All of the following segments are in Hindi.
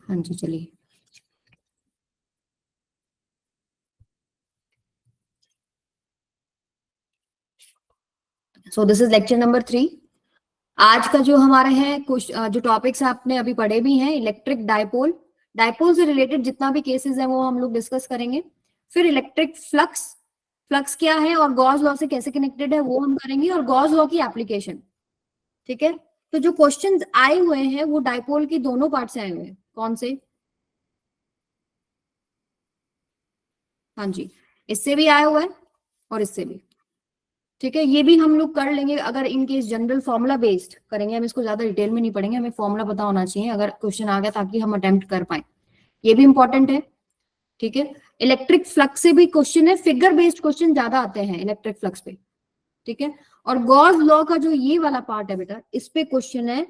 हाँ जी चलिए। So this is lecture number 3। आज का जो हमारा है जो टॉपिक्स आपने अभी पढ़े भी हैं, इलेक्ट्रिक डायपोल, डायपोल से रिलेटेड जितना भी केसेस है वो हम लोग डिस्कस करेंगे। फिर इलेक्ट्रिक फ्लक्स, फ्लक्स क्या है और गॉस लॉ से कैसे कनेक्टेड है वो हम करेंगे, और गॉस लॉ की एप्लीकेशन। ठीक है, तो जो क्वेश्चंस आए हुए हैं वो डायपोल की दोनों पार्ट से आए हुए हैं। कौन से? हाँ जी, इससे भी आया हुआ है और इससे भी। ठीक है, ये भी हम लोग कर लेंगे अगर in case general formula based करेंगे, हम इसको ज्यादा डिटेल में नहीं पढ़ेंगे, हमें फॉर्मूला पता होना चाहिए अगर क्वेश्चन आ गया, ताकि हम अटेम्प्ट कर पाए। ये भी इंपॉर्टेंट है। ठीक है, इलेक्ट्रिक फ्लक्स से भी क्वेश्चन है, फिगर बेस्ड क्वेश्चन ज्यादा आते हैं इलेक्ट्रिक फ्लक्स पे। ठीक है, और गॉस लॉ का जो ये वाला पार्ट है बेटा, इस पे क्वेश्चन है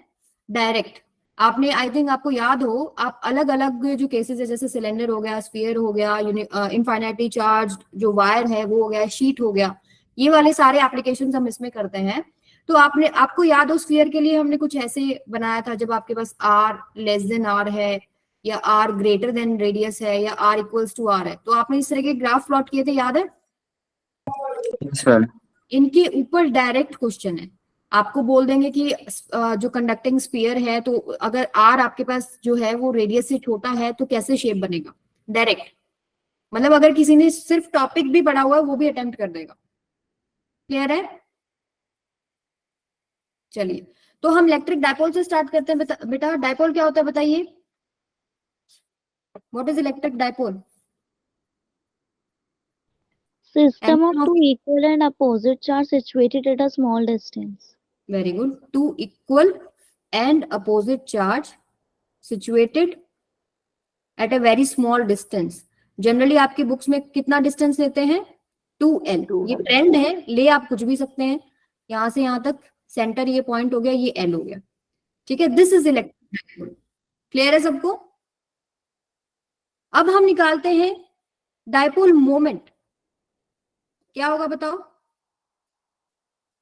डायरेक्ट। आपने आई थिंक आपको याद हो, आप अलग अलग जो केसेस है, जैसे सिलेंडर हो गया, स्फीयर हो गया, इनफाइनाइटली चार्ज जो वायर है वो हो गया, शीट हो गया, ये वाले सारे एप्लीकेशंस हम इसमें करते हैं। तो आपको याद हो स्फीयर के लिए हमने कुछ ऐसे बनाया था, जब आपके पास आर लेस देन आर है, या आर ग्रेटर देन रेडियस है, या आर इक्वल्स टू आर है, तो आपने इस तरह के ग्राफ प्लॉट किए थे, याद है? इनके ऊपर डायरेक्ट क्वेश्चन है। आपको बोल देंगे कि जो कंडक्टिंग स्फीयर है, तो अगर आर आपके पास जो है वो रेडियस से छोटा है तो कैसे शेप बनेगा, डायरेक्ट। मतलब अगर किसी ने सिर्फ टॉपिक भी पढ़ा हुआ है वो भी अटेम्प्ट कर देगा। क्लियर है? चलिए, तो हम इलेक्ट्रिक डायपोल से स्टार्ट करते हैं। बेटा डायपोल क्या होता है बताइए, what is electric dipole? System of two equal and opposite charge situated at a small distance. Very good. Two equal and opposite charge situated at a very small distance. Generally आपकी बुक्स में कितना डिस्टेंस लेते हैं? 2L। ये ट्रेंड है, ले आप कुछ भी सकते हैं, यहां से यहां तक सेंटर ये पॉइंट हो गया, ये L हो गया। ठीक है, this is electric dipole. Clear है सबको? अब हम निकालते हैं डायपोल मोमेंट। क्या होगा बताओ,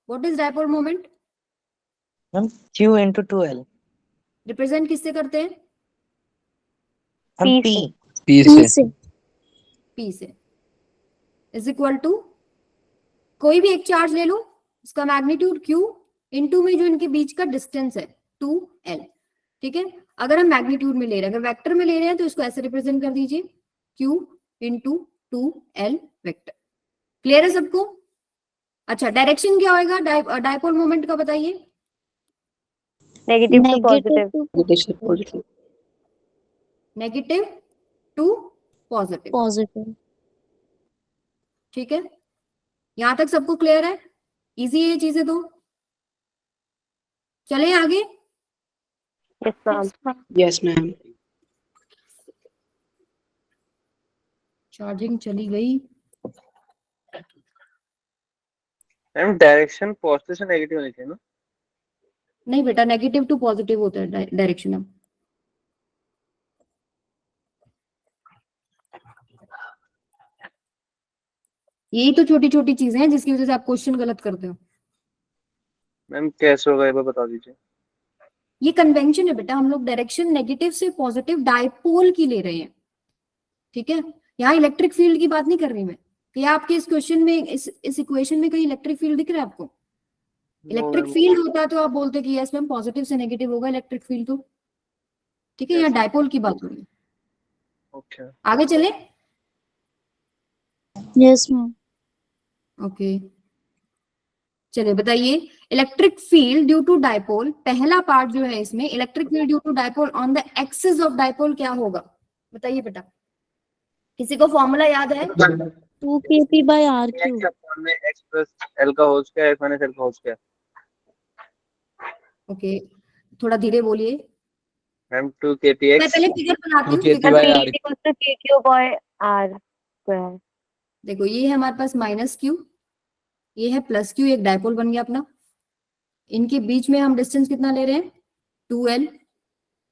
what is dipole moment? Q into 2L। Represent किससे करते हैं? P से। P से इज इक्वल टू, कोई भी एक चार्ज ले लो, उसका मैग्नीट्यूड Q इनटू में जो इनके बीच का डिस्टेंस है 2L। ठीक है, अगर हम मैग्नीट्यूड में ले रहे हैं, अगर वेक्टर में ले रहे हैं तो इसको ऐसे रिप्रेजेंट कर दीजिए, Q into 2L vector. Clear है सबको? अच्छा, डायरेक्शन क्या होगा डायपोल मोमेंट का बताइए? Negative to positive. Negative to positive. ठीक है, यहां तक सबको क्लियर है? इजी है ये चीजें तो। चले आगे। Yes ma'am. चार्जिंग चली गई। मैम डायरेक्शन पॉजिटिव से नेगेटिव होनी चाहिए ना? नहीं बेटा, नेगेटिव टू पॉजिटिव होता है डायरेक्शन। अब यही तो छोटी छोटी चीजें हैं जिसकी वजह से आप क्वेश्चन गलत करते हो। मैम कैसे होगा ये बता दीजिए। ये कन्वेंशन है बेटा, हम लोग डायरेक्शन नेगेटिव से पॉजिटिव डायपोल की ले रहे हैं। ठीक है, यहाँ इलेक्ट्रिक फील्ड की बात नहीं कर रही मैं। क्या आपके इस क्वेश्चन में, इस इक्वेशन में कहीं इलेक्ट्रिक फील्ड दिख रहा है आपको? इलेक्ट्रिक फील्ड होता तो आप बोलते कि यस मैम पॉजिटिव से नेगेटिव होगा इलेक्ट्रिक फील्ड तो। ठीक है, यहाँ डायपोल की बात हो रही है। ओके, आगे चले। Yes ma'am. ओके, चलिए बताइए, electric field due to dipole, पहला पार्ट जो है इसमें, electric field due to dipole on the axis of dipole क्या होगा बताइए बेटा? किसी को फॉर्मूला याद है? 2kp/r3। x प्लस l का होल स्क्वायर माइनस l का होल स्क्वायर। ओके, थोड़ा धीरे बोलिए। Ma'am 2kpx। मैं पहले फिगर बनाती हूँ। kq/r²। देखो ये है हमारे पास माइनस क्यू, ये है प्लस क्यू, एक डायपोल बन गया अपना। इनके बीच में हम डिस्टेंस कितना ले रहे हैं? 2L।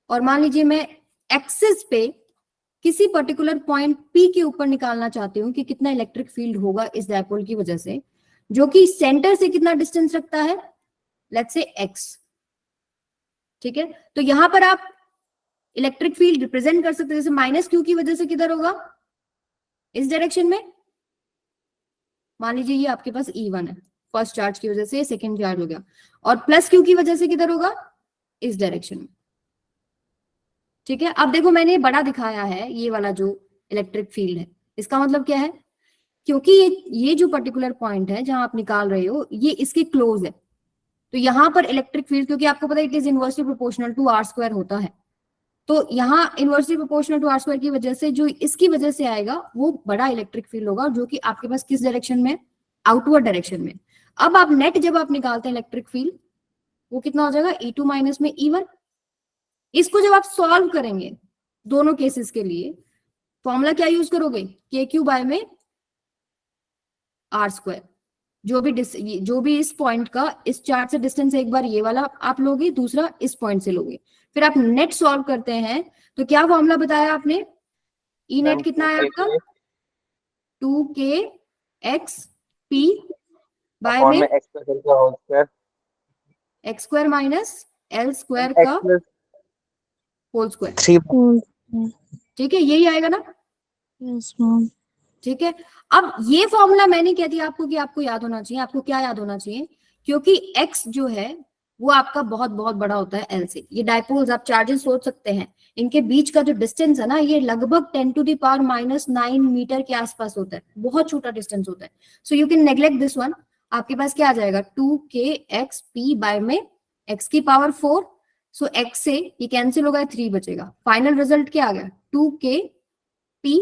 और मान लीजिए मैं एक्सिस पे किसी पर्टिकुलर पॉइंट P के ऊपर निकालना चाहती हूँ कि कितना इलेक्ट्रिक फील्ड होगा इस डायपोल की वजह से, जो कि सेंटर से कितना डिस्टेंस रखता है, लेट्स से x। ठीक है, तो यहां पर आप इलेक्ट्रिक फील्ड रिप्रेजेंट कर सकते हैं, जैसे माइनस क्यू की वजह से किधर होगा, इस डायरेक्शन में। मान लीजिए ये आपके पास E1 है, फर्स्ट चार्ज की वजह से सेकंड चार्ज हो गया, और प्लस क्यू की वजह से किधर होगा, इस डायरेक्शन में। ठीक है, अब देखो मैंने बड़ा दिखाया है ये वाला जो इलेक्ट्रिक फील्ड है, इसका मतलब क्या है, क्योंकि ये जो पर्टिकुलर पॉइंट है जहां आप निकाल रहे हो ये इसके क्लोज है, तो यहाँ पर इलेक्ट्रिक फील्ड, क्योंकि आपको पता है it is inversely proportional to r square होता है, तो यहाँ inversely proportional to r square की वजह से जो इसकी वजह से आएगा वो बड़ा इलेक्ट्रिक फील्ड होगा, जो कि आपके पास किस डायरेक्शन में, आउटवर्ड डायरेक्शन में। अब आप नेट जब आप निकालते हैं इलेक्ट्रिक फील्ड, वो कितना हो जाएगा, E2 माइनस में E1। इसको जब आप सॉल्व करेंगे दोनों केसेस के लिए, फॉर्मूला क्या यूज करोगे, KQ बाय में आर स्क्वायर। जो भी इस पॉइंट का इस चार्ट से डिस्टेंस, एक बार ये वाला आप लोगे, दूसरा इस पॉइंट से लोगे, फिर आप नेट सॉल्व करते हैं, तो क्या फॉर्मूला बताया आपने, ई नेट कितना है आपका, 2kxp बाय में x square minus L square का होल स्क्वायर। 3 ठीक है, यही आएगा ना। Yes ma'am. ठीक है, अब ये फॉर्मूला मैंने कह दिया आपको कि आपको याद होना चाहिए। आपको क्या याद होना चाहिए, क्योंकि x जो है वो आपका बहुत बहुत बड़ा होता है l से। ये डायपोल्स आप चार्जेस सोच सकते हैं, इनके बीच का जो डिस्टेंस है ना, ये लगभग 10⁻⁻⁹ मीटर के आसपास होता है, बहुत छोटा डिस्टेंस होता है। So you can neglect this one. आपके पास क्या आ जाएगा, 2kxp बाय में x की पावर 4। सो x से ये कैंसिल होगा, 3 बचेगा। फाइनल रिजल्ट क्या आ गया, 2kp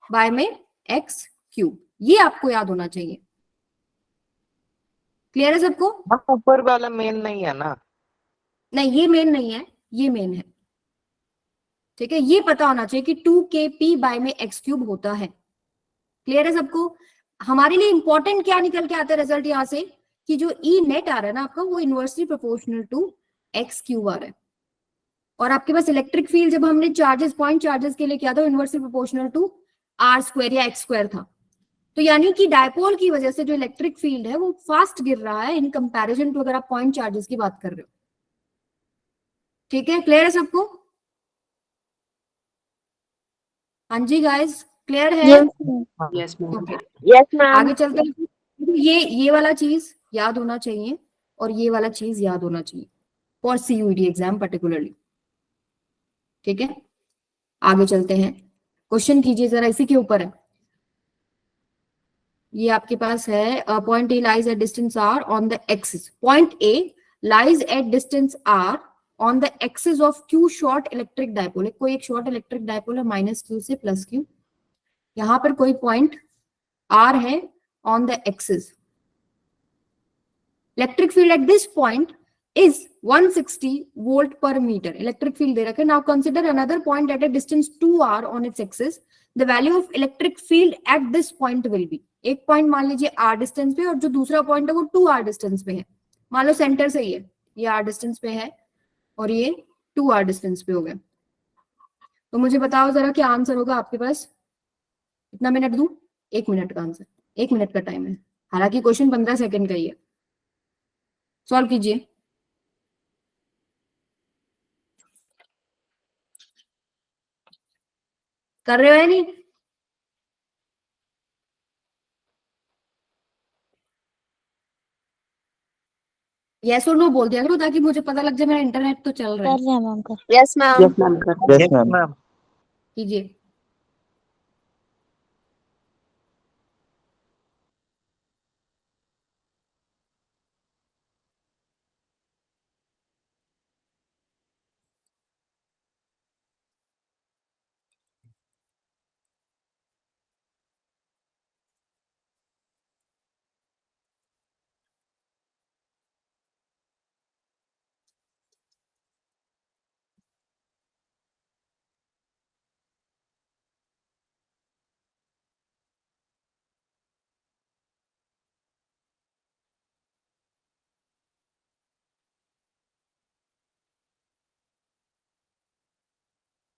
बाय में x क्यूब। ये आपको याद होना चाहिए। क्लियर है सबको? ऊपर वाला मेन नहीं है ना? नहीं, ये मेन नहीं है, ये मेन है। ठीक है, ये पता होना चाहिए कि 2kp बाय में x क्यूब होता है। क्लियर है सबको? हमारे लिए इंपॉर्टेंट क्या निकल के आता है रिजल्ट यहां से, कि जो ई नेट आ रहा है ना आपका, वो inversely proportional to x cube आ रहा है। और आपके पास इलेक्ट्रिक फील्ड जब हमने चार्जेस, पॉइंट चार्जेस के लिए किया था, inversely proportional to r square या एक्स स्क्वायर था। तो यानी कि डायपोल की वजह से जो इलेक्ट्रिक फील्ड है वो फास्ट गिर रहा है इन कंपैरिजन टू अगर आप पॉइंट चार्जेस की बात कर रहे हो। ठीक है, क्लियर है सबको? हाँ जी गाइस, क्लियर है? Yes ma'am. Okay, yes ma'am. आगे चलते हैं। ये वाला चीज याद होना चाहिए और ये वाला चीज याद होना चाहिए फॉर CUET एग्जाम पर्टिकुलरली। ठीक है, आगे चलते हैं। क्वेश्चन कीजिए जरा, इसी के ऊपर है। ये आपके पास है, point A lies at distance r on the axis. Point A lies at distance r on the axis of q short electric dipole. कोई एक शॉर्ट इलेक्ट्रिक डायपोल है माइनस क्यू से प्लस क्यू। यहां पर कोई पॉइंट आर है on the axis. Electric field at this point is 160 volt per meter. Electric field दे रखा है। Now consider another point at a distance 2r on its axis. The value of electric field at this point will be, एक पॉइंट मान लीजिए r डिस्टेंस पे और जो दूसरा पॉइंट है वो 2r डिस्टेंस पे है। मान लो सेंटर से ही है, ये r डिस्टेंस पे है और ये 2r डिस्टेंस पे हो गया। तो मुझे बताओ जरा क्या आंसर होगा आपके पास। कितना मिनट दूं? 1 मिनट का आंसर, 1 मिनट का टाइम है। हालांकि क्वेश्चन 15 सेकंड का ही है। सॉल्व कीजिए। कर रहे हो या नहीं? यस और नो बोल दिया करो ताकि मुझे पता लग जाए मेरा इंटरनेट तो चल रहा है। कर रहे हैं मैम कर। Yes ma'am. Yes ma'am. Yes ma'am. कीजिए।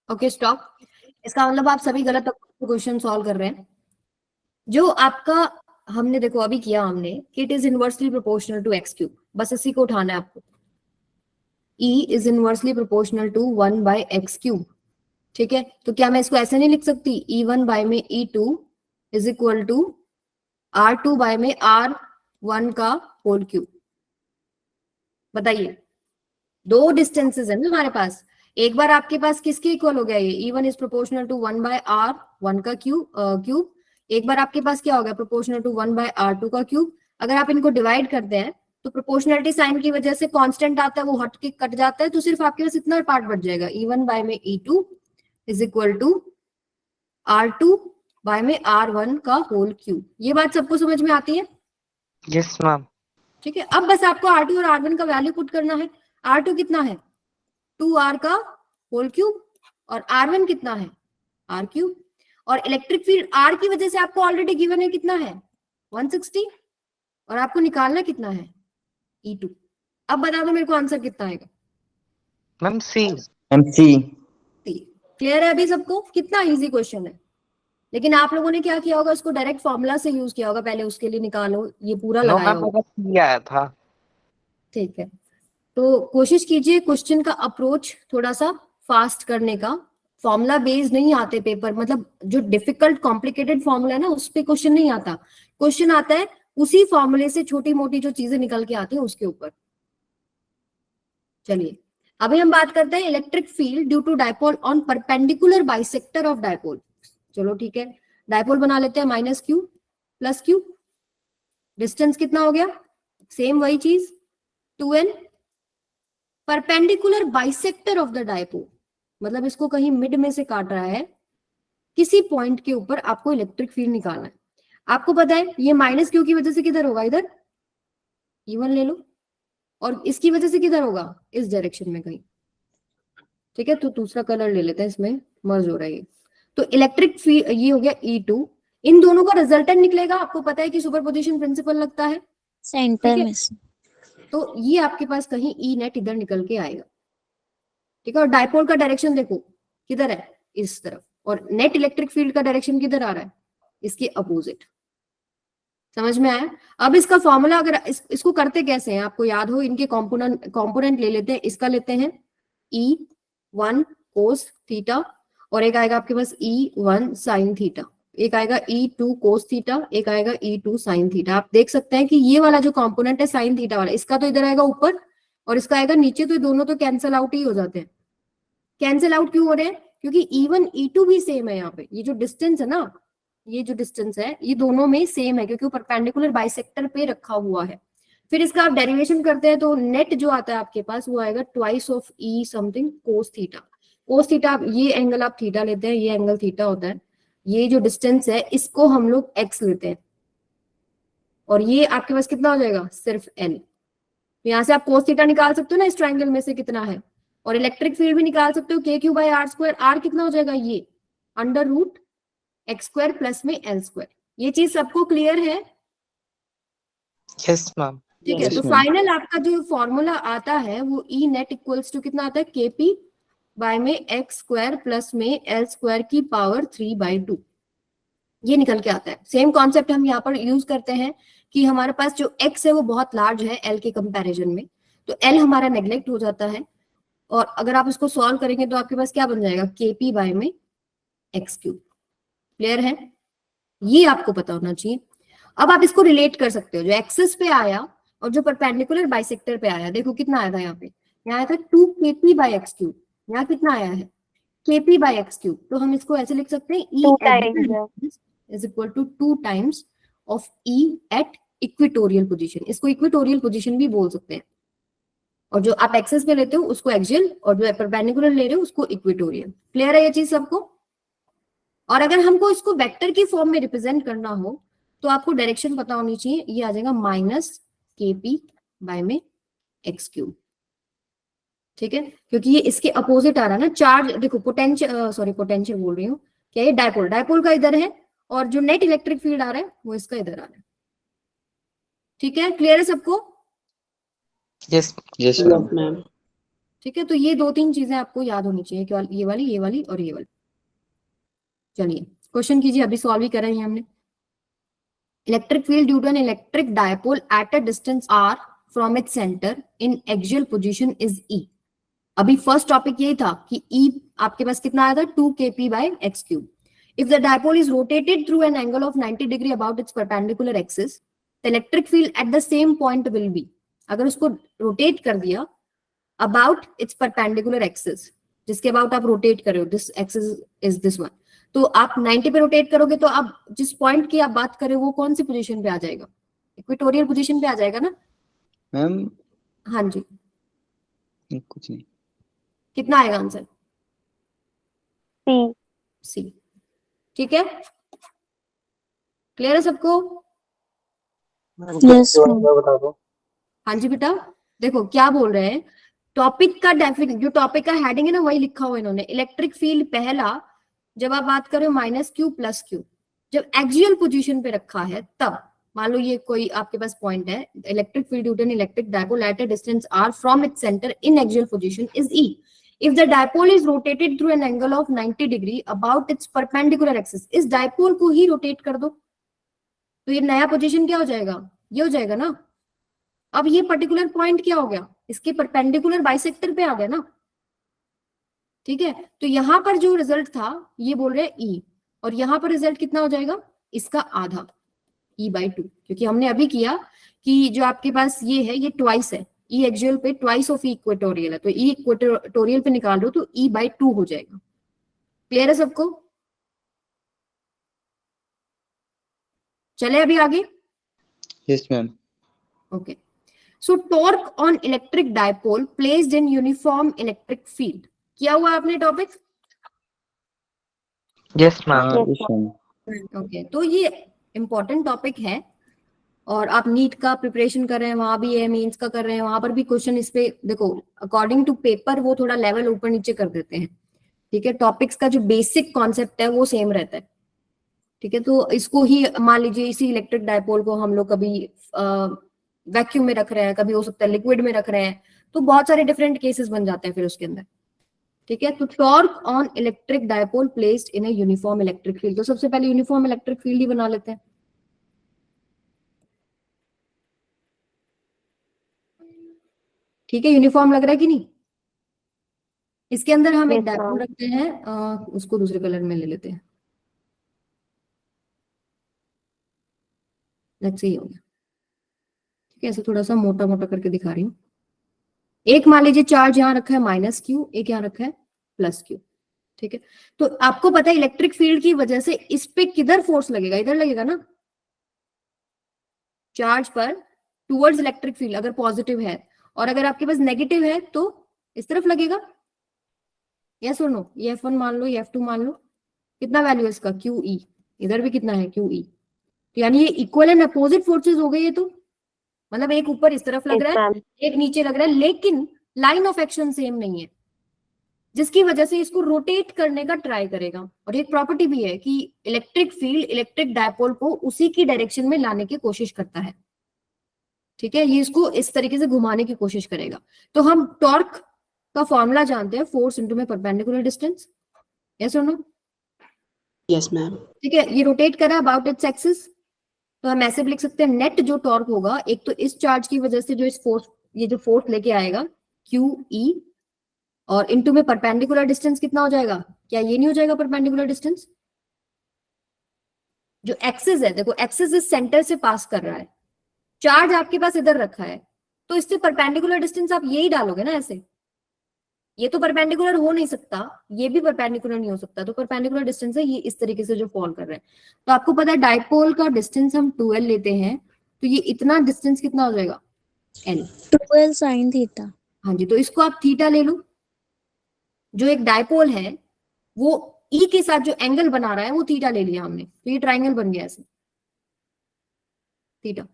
Okay stop. इसका मतलब आप सभी गलत क्वेश्चन सॉल्व कर रहे हैं। जो आपका हमने देखो अभी किया हमने कि it is inversely proportional to x cube, बस इसी को उठाना है आपको। E is inversely proportional to 1 by x cube. ठीक है, तो क्या मैं इसको ऐसे नहीं लिख सकती, E1 बाय में E2 is equal to R2 bye में R1 का होल क्यूब। बताइए, दो डिस्टेंसेस है ना हमारे पास, एक बार आपके पास किसके इक्वल हो गया, ये E1 is proportional to 1 bye R1 का क्यूब, एक बार आपके पास क्या हो गया, प्रोपोर्शनल टू 1 बाय R2 का क्यूब। अगर आप इनको डिवाइड करते हैं तो प्रोपोर्शनलिटी साइन की वजह से कांस्टेंट आता है, वो हट के कट जाता है, तो सिर्फ आपके पास इतना पार्ट बच जाएगा, E1 बाय में E2 is equal to R2 bye में R1 का होल क्यूब। ये बात सबको समझ में आती है? Yes ma'am. ठीक है, अब बस आपको R2 और R1 का वैल्यू पुट करना है। R2 कितना है, 2R का होल क्यूब, और R1 कितना है, R क्यूब, और इलेक्ट्रिक फील्ड R की वजह से आपको ऑलरेडी गिवन है, कितना है 160, और आपको निकालना कितना है E2। अब बता दो मेरे को आंसर कितना आएगा। मैम सी। MC। क्लियर है अभी सबको? कितना इजी क्वेश्चन है, लेकिन आप लोगों ने क्या किया होगा, उसको डायरेक्ट फॉर्मूला से यूज किया होगा, पहले उसके लिए निकालो, ये पूरा नो लगाया मैम, होगा। मेरा सी आया था। ठीक है, तो कोशिश कीजिए क्वेश्चन का अप्रोच थोड़ा सा फास्ट करने का। फॉर्मूला बेस्ड नहीं आते पेपर, मतलब जो डिफिकल्ट कॉम्प्लिकेटेड फॉर्मूला है ना, उस पे क्वेश्चन नहीं आता, क्वेश्चन आता है उसी फॉर्मूले से छोटी मोटी जो चीजें निकल के आती है उसके ऊपर। चलिए अभी हम बात करते हैं electric field due to dipole on perpendicular bisector of dipole. चलो ठीक है, डायपोल बना लेते हैं, minus q plus q, distance कितना हो गया, सेम वही चीज 2n, perpendicular bisector of the dipole, मतलब इसको कहीं मिड में से काट रहा है, किसी पॉइंट के ऊपर आपको इलेक्ट्रिक फील्ड निकालना है। आपको पता है ये माइनस क्यू की वजह से किधर होगा, इधर E1 ले लो, और इसकी वजह से किधर होगा, इस डायरेक्शन में कहीं। ठीक है, तो दूसरा कलर ले लेते हैं, इसमें मर्ज हो रहा है ये। तो इलेक्ट्रिक फील्ड ये हो गया E2, इन दोनों का रिजल्टेंट निकलेगा, आपको पता है कि सुपरपोजिशन प्रिंसिपल लगता है, सेंटर ठीक है? में से। तो ये आपके पास कहीं ई नेट इधर निकल के आएगा, ठीक है, और डायपोल का डायरेक्शन देखो किधर है, इस तरफ, और नेट इलेक्ट्रिक फील्ड का डायरेक्शन किधर आ रहा है, इसके अपोजिट। समझ में आया? अब इसका फॉर्मूला अगर इसको करते कैसे हैं, आपको याद हो, इनके कंपोनेंट ले लेते हैं, इसका लेते हैं E1 कोस थीटा, और एक आएगा आपके पास E1 साइन थीटा, एक आएगा E2 कोस थीटा, एक आएगा E2 साइन थीटा। आप देख सकते हैं कि ये वाला जो कंपोनेंट है साइन थीटा वाला, इसका तो इधर आएगा ऊपर और इसका आएगा नीचे, तो ये दोनों तो कैंसिल आउट ही हो जाते हैं। कैंसिल आउट क्यों हो रहे हैं, क्योंकि E1 E2 भी सेम है यहाँ पे, ये जो डिस्टेंस है ना, ये जो डिस्टेंस है ये दोनों में सेम है, क्योंकि वो परपेंडिकुलर बाइसेक्टर पे रखा हुआ है। फिर इसका आप डेरिवेशन करते हैं तो नेट जो आता है आपके पास वो आएगा twice of E something cos theta. Cos theta, ये एंगल आप थीटा लेते हैं, ये एंगल थीटा होता है, ये जो डिस्टेंस है इसको हम लोग x लेते हैं, और ये आपके पास कितना हो जाएगा, सिर्फ l। यहाँ से आप कोस थीटा निकाल सकते हो ना इस ट्राइंगल में से कितना है, और इलेक्ट्रिक फील्ड भी निकाल सकते हो, k q by r square, r कितना हो जाएगा, ये under root x square plus में एल स्क्वायर। ये चीज सबको क्लियर है? Yes ma'am. ठीक है, तो फाइनल आपका जो फॉर्मूला आता है वो ई नेट इक्वल्स टू कितना आता है, केपी बाय में एक्स स्क्वायर प्लस में एल स्क्वायर की पावर 3/2, ये निकल के आता है। सेम कॉन्सेप्ट हम यहाँ पर यूज करते हैं कि हमारे पास जो x है वो बहुत लार्ज है l के कंपैरिजन में, तो l हमारा नेग्लेक्ट हो जाता है, और अगर आप इसको सॉल्व करेंगे तो आपके पास क्या बन जाएगा, केपी बाय में एक्स क्यूब। क्लियर है? ये आपको पता होना चाहिए। अब आप इसको रिलेट कर सकते हो, जो एक्सिस पे आया और जो परपेंडिकुलर बाइसेक्टर पे आया, देखो कितना आया था यहाँ पे, यहाँ आया था 2kp बाय एक्स क्यूब, यहाँ कितना आया है, kp बाय एक्स क्यूब। तो हम इसको ऐसे लिख सकते हैं, E is equal to 2 times of E at equatorial position. इसको इक्वेटोरियल पोजीशन भी बोल सकते हैं, और जो आप एक्सिस पे लेते हो उसको एक्सियल, और जो परपेंडिकुलर ले रहे हो उसको इक्वेटोरियल। क्लियर है ये चीज सबको? और अगर हमको इसको वेक्टर की फॉर्म में रिप्रेजेंट करना हो तो आपको डायरेक्शन पता होनी चाहिए, ये आ जाएगा माइनस kp बाय में एक्स क्यूब। ठीक है, क्योंकि ये इसके अपोजिट आ रहा है ना चार्ज, देखो पोटेंशियल बोल रही हूँ, क्या ये डायपोल का इधर है, और जो नेट इलेक्ट्रिक फील्ड आ रहा है वो इसका इधर आ रहा है। ठीक है, क्लियर है सबको? Yes yes ma'am. ठीक है, तो ये 2-3 चीजें आपको याद होनी चाहिए, ये वाली और ये वाली। चलिए क्वेश्चन कीजिए, अभी सॉल्व ही कर रहे हैं हमने। Electric field due to an electric dipole at a distance r from its center in axial position is E. अभी फर्स्ट टॉपिक यही था कि E आपके पास कितना आया था 2kp by x cube. If the dipole is rotated through an angle of 90 degree about its perpendicular axis, the electric field at the same point will be, अगर उसको रोटेट कर दिया about its perpendicular axis, जिसके अबाउट आप रोटेट कर रहे हो, this axis is this one, तो आप 90 पे रोटेट करोगे तो आप जिस पॉइंट की आप बात कर रहे हो वो कौन सी पोजीशन पे आ जाएगा? इक्वेटोरियल पोजीशन पे आ जाएगा ना? मैम हाँ जी, कुछ नहीं। कितना आएगा आंसर? C. सी। ठीक है, क्लियर है सबको? Yes, ma'am. बता दो। हाँ जी बेटा, देखो क्या बोल रहे हैं, टॉपिक का जो टॉपिक का हेडिंग है ना वही लिखा हुआ इन्होंने, इलेक्ट्रिक फील्ड पहला, जब आप बात करें माइनस क्यू प्लस क्यू, जब एक्सियल पोजीशन पे रखा है तब, मान लो ये कोई आपके पास पॉइंट है, electric field due to an electric dipole at a distance r from its centre in axial position is E. If the dipole is rotated through an angle of 90 degree about its perpendicular axis, इस डायपोल को ही रोटेट कर दो तो ये नया पोजीशन क्या हो जाएगा? ये हो जाएगा ना। अब ये पर्टिकुलर पॉइंट क्या हो गया? इसके परपेंडिकुलर बाइसेक्टर पे आ गया ना। ठीक है, तो यहां पर जो रिजल्ट था ये बोल रहे हैं E, और यहां पर रिजल्ट कितना हो जाएगा? इसका आधा, E/2, क्योंकि हमने अभी किया कि जो आपके पास ये है ये ट्वाइस है, E एक्सियल पे ट्वाइस ऑफ E इक्वेटोरियल है, तो E इक्वेटोरियल पे निकाल दो तो E/2 हो जाएगा। क्लियर है सबको? चले अभी आगे। Yes ma'am. Okay. So torque on electric dipole placed in uniform electric field. किया हुआ आपने topic? Yes, ma'am. Yes ma'am. Okay, तो ये इंपॉर्टेंट टॉपिक है, और आप नीट का प्रिपरेशन कर रहे हैं वहां भी है, मेंस का कर रहे हैं वहां पर भी क्वेश्चन इस पे, देखो अकॉर्डिंग टू पेपर वो थोड़ा लेवल ऊपर नीचे कर देते हैं। ठीक है, टॉपिक्स का जो बेसिक कॉन्सेप्ट है वो सेम रहता है। ठीक है, तो इसको ही मान लीजिए, इसी इलेक्ट्रिक डायपोल को हम लोग कभी वैक्यूम में रख रहे हैं, कभी हो सकता है लिक्विड में रख रहे हैं, तो बहुत सारे डिफरेंट केसेस बन जाते हैं फिर उसके अंदर। ठीक है, तो torque on electric dipole placed in a uniform electric field, तो सबसे पहले यूनिफॉर्म इलेक्ट्रिक फील्ड ही बना लेते हैं। ठीक है, यूनिफॉर्म लग रहा है कि नहीं? इसके अंदर हम एक Yes, डायपोल ma'am. रखते हैं, उसको दूसरे कलर में ले लेते हैं। लेट्स सी, हो गया। ठीक है, ऐसे थोड़ा सा मोटा मोटा करके दिखा रही हूँ। एक मान लीजिए चार्ज यहाँ रखा है माइनस क्यू, एक यहाँ रखा है प्लस क्यू। ठीक है, तो आपको पता है इलेक्ट्रिक फील्ड की वजह से इस पे किधर फोर्स लगेगा? इधर लगेगा ना, चार्ज पर टुवर्ड्स इलेक्ट्रिक फील्ड अगर पॉजिटिव है, और अगर आपके पास नेगेटिव है तो इस तरफ लगेगा। यस और नो? ये F1 मान लो, ये F2 मान लो, कितना वैल्यू है इसका? QE, इधर भी कितना है? QE। तो यानी ये इक्वल एंड अपोजिट फोर्सेस हो गई है, तो मतलब एक ऊपर इस तरफ लग Yes, रहा है, ma'am. एक नीचे लग रहा है, लेकिन लाइन ऑफ एक्शन सेम नहीं है, जिसकी वजह से इसको रोटेट करने का ट्राई करेगा। और एक प्रॉपर्टी भी है कि इलेक्ट्रिक फील्ड इलेक्ट्रिक डायपोल को उसी की डायरेक्शन में लाने की कोशिश करता है। ठीक है, ये इसको इस तरीके से घुमाने की कोशिश करेगा। तो हम टॉर्क का फॉर्मूला जानते हैं, फोर्स इनटू में परपेंडिकुलर डिस्टेंस। यस और नो? Yes ma'am. ठीक है, ये रोटेट कर रहा है अबाउट इट्स एक्सिस, तो हम ऐसे भी लिख सकते हैं, नेट जो टॉर्क होगा, एक तो इस चार्ज की वजह से जो इस फोर्स, ये जो फोर्स लेके आएगा QE, और इनटू में परपेंडिकुलर डिस्टेंस कितना हो जाएगा? क्या ये नहीं हो जाएगा परपेंडिकुलर डिस्टेंस? जो एक्सिस है, देखो एक्सिस इस सेंटर से पास कर रहा है, चार्ज आपके पास इधर रखा है, तो इससे परपेंडिकुलर डिस्टेंस आप यही डालोगे ना ऐसे। ये तो परपेंडिकुलर हो नहीं सकता, ये भी परपेंडिकुलर नहीं हो सकता, तो परपेंडिकुलर डिस्टेंस है ये इस तरीके से जो फॉल कर रहा है। तो आपको पता है डायपोल का डिस्टेंस हम 12 लेते हैं, तो ये इतना डिस्टेंस कितना हो जाएगा? L। 12 sin theta. हाँ जी, तो इसको आप थीटा ले लो। जो एक डायपोल है वो E के साथ जो एंगल बना रहा है वो थीटा ले लिया हमने, तो ये ट्राइंगल बन गया ऐसे थीटा।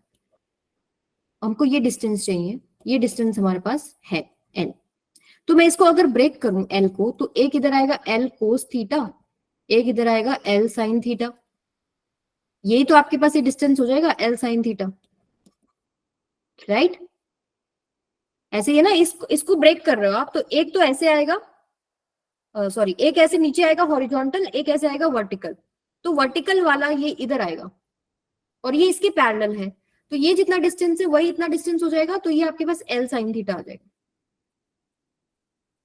हमको ये डिस्टेंस चाहिए, ये डिस्टेंस हमारे पास है L। तो मैं इसको अगर ब्रेक करूं L को, तो एक इधर आएगा L कोस थीटा, एक इधर आएगा L साइन थीटा। यही तो आपके पास ये डिस्टेंस हो जाएगा L साइन थीटा, राइट? ऐसे ही है ना, इसको ब्रेक कर रहे हो आप, तो एक तो ऐसे आएगा, सॉरी, एक ऐसे नीचे आएगा हॉरिजॉन्टल, एक ऐसे आएगा वर्टिकल। तो वर्टिकल वाला ये इधर आएगा और ये इसके पैरेलल है, तो ये जितना डिस्टेंस है वही इतना डिस्टेंस हो जाएगा, तो ये आपके पास L साइन थीटा आ जाएगा।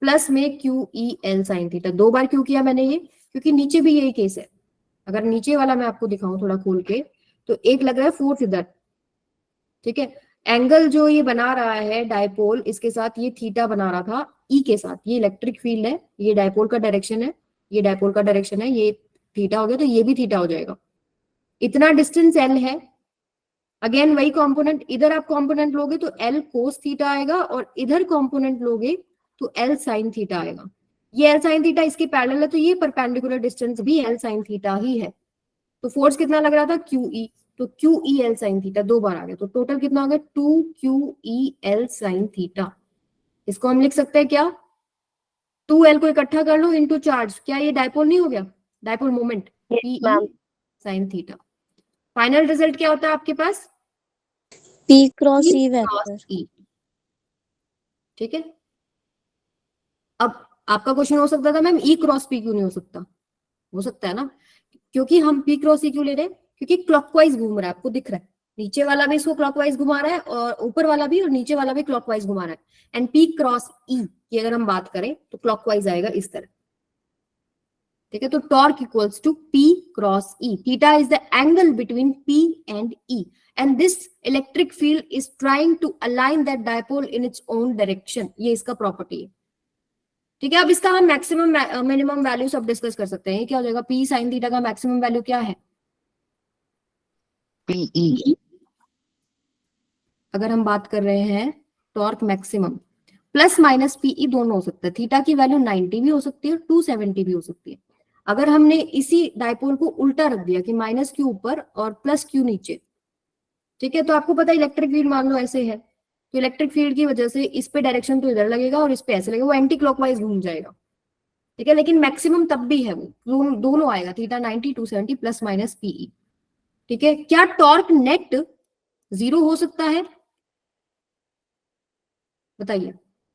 प्लस में Q E L sine theta. 2 बार क्यों किया मैंने ये, क्योंकि नीचे भी यही केस है। अगर नीचे वाला मैं आपको दिखाऊं थोड़ा खोल के, तो एक लग रहा है 4th इधर, ठीक है। एंगल जो ये बना रहा है डायपोल, इसके साथ ये थीटा बना रहा था ई के साथ। ये इलेक्ट्रिक फील्ड है, ये डायपोल का डायरेक्शन है, ये डायपोल का डायरेक्शन है, ये थीटा हो गया तो ये भी थीटा हो जाएगा। इतना डिस्टेंस एल है। अगेन वही कंपोनेंट, इधर आप कंपोनेंट लोगे तो एल कोस थीटा आएगा, और इधर कंपोनेंट लोगे तो एल साइन थीटा आएगा। ये एल साइन थीटा इसके पैरेलल है, तो ये परपेंडिकुलर डिस्टेंस भी एल साइन थीटा ही है। तो फोर्स कितना लग रहा था, क्यू ई, तो Q E L sine theta 2 बार आ गया, तो टोटल कितना हो गया 2 Q E L sine theta. इसको हम लिख सकते हैं क्या, 2L को इकट्ठा कर लो इनटू चार्ज, क्या ये डायपोल नहीं हो गया, dipole moment, P E sine theta. Final result क्या होता है आपके पास, P क्रॉस E वेक्टर। ई, ठीक है। अब आपका क्वेश्चन हो सकता था मैम ई क्रॉस पी क्यों नहीं हो सकता, हो सकता है ना, क्योंकि हम पी क्रॉस ई क्यों ले रहे हैं, क्योंकि क्लॉकवाइज घूम रहा है, आपको दिख रहा है नीचे वाला भी इसको क्लॉकवाइज घुमा रहा है, और ऊपर वाला भी और नीचे वाला भी क्लॉकवाइज घुमा रहा है। एंड पी क्रॉस ई की अगर हम बात करें तो क्लॉकवाइज आएगा इस तरह, ठीक है। तो torque equals to p cross E, theta is the angle between p and E, and this electric field is trying to align that dipole in its own direction. ये इसका प्रॉपर्टी है, ठीक है। अब इसका हम मैक्सिमम मिनिमम वैल्यू सब डिस्कस कर सकते हैं। क्या हो जाएगा, पी साइन थीटा का मैक्सिमम वैल्यू क्या है, PE अगर हम बात कर रहे हैं torque maximum, plus minus PE दोनों हो सकता है। थीटा की वैल्यू 90 भी हो सकती है और 270 भी हो सकती है। अगर हमने इसी डायपोल को उल्टा रख दिया कि माइनस क्यू ऊपर और प्लस क्यू नीचे, ठीक है, तो आपको पता है इलेक्ट्रिक फील्ड मान लो ऐसे है, तो इलेक्ट्रिक फील्ड की वजह से इस पे डायरेक्शन तो इधर लगेगा और इस पे ऐसे लगेगा, वो एंटी क्लॉकवाइज घूम जाएगा, ठीक है। लेकिन मैक्सिमम तब भी है, वो दोनों आएगा, थीटा 90 270 प्लस माइनस पीई, ठीक है। क्या टॉर्क नेट 0 हो सकता है, बताइए,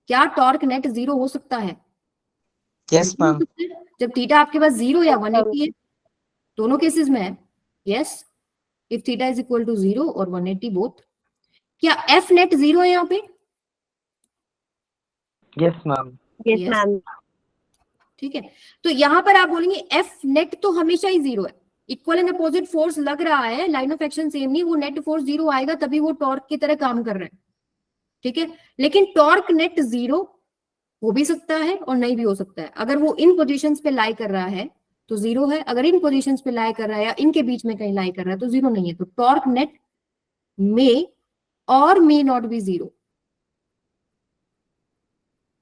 क्या टॉर्क नेट 0 हो सकता है, yes ma'am जब थीटा आपके पास 0 या 180 है, दोनों केसेस में है, yes, if theta is equal to 0 और 180 बोथ। क्या एफ नेट 0 है यहाँ पे, yes ma'am यस मैम, ठीक है। तो यहाँ पर आप बोलेंगे एफ नेट तो हमेशा ही 0 है, इक्वल एंड अपोजिट फोर्स लग रहा है, लाइन ऑफ एक्शन सेम नहीं, वो नेट फोर्स 0 आएगा तभी वो टॉर्क की तरह काम कर रहे हैं, ठीक है। लेकिन टॉर्क नेट 0 हो भी सकता है और नहीं भी हो सकता है। अगर वो इन पोजीशंस पे लाई कर रहा है तो 0 है, अगर इन पोजीशंस पे लाई कर रहा है या इनके बीच में कहीं लाई कर रहा है तो 0 नहीं है। तो टॉर्क नेट मे और मे नॉट बी 0,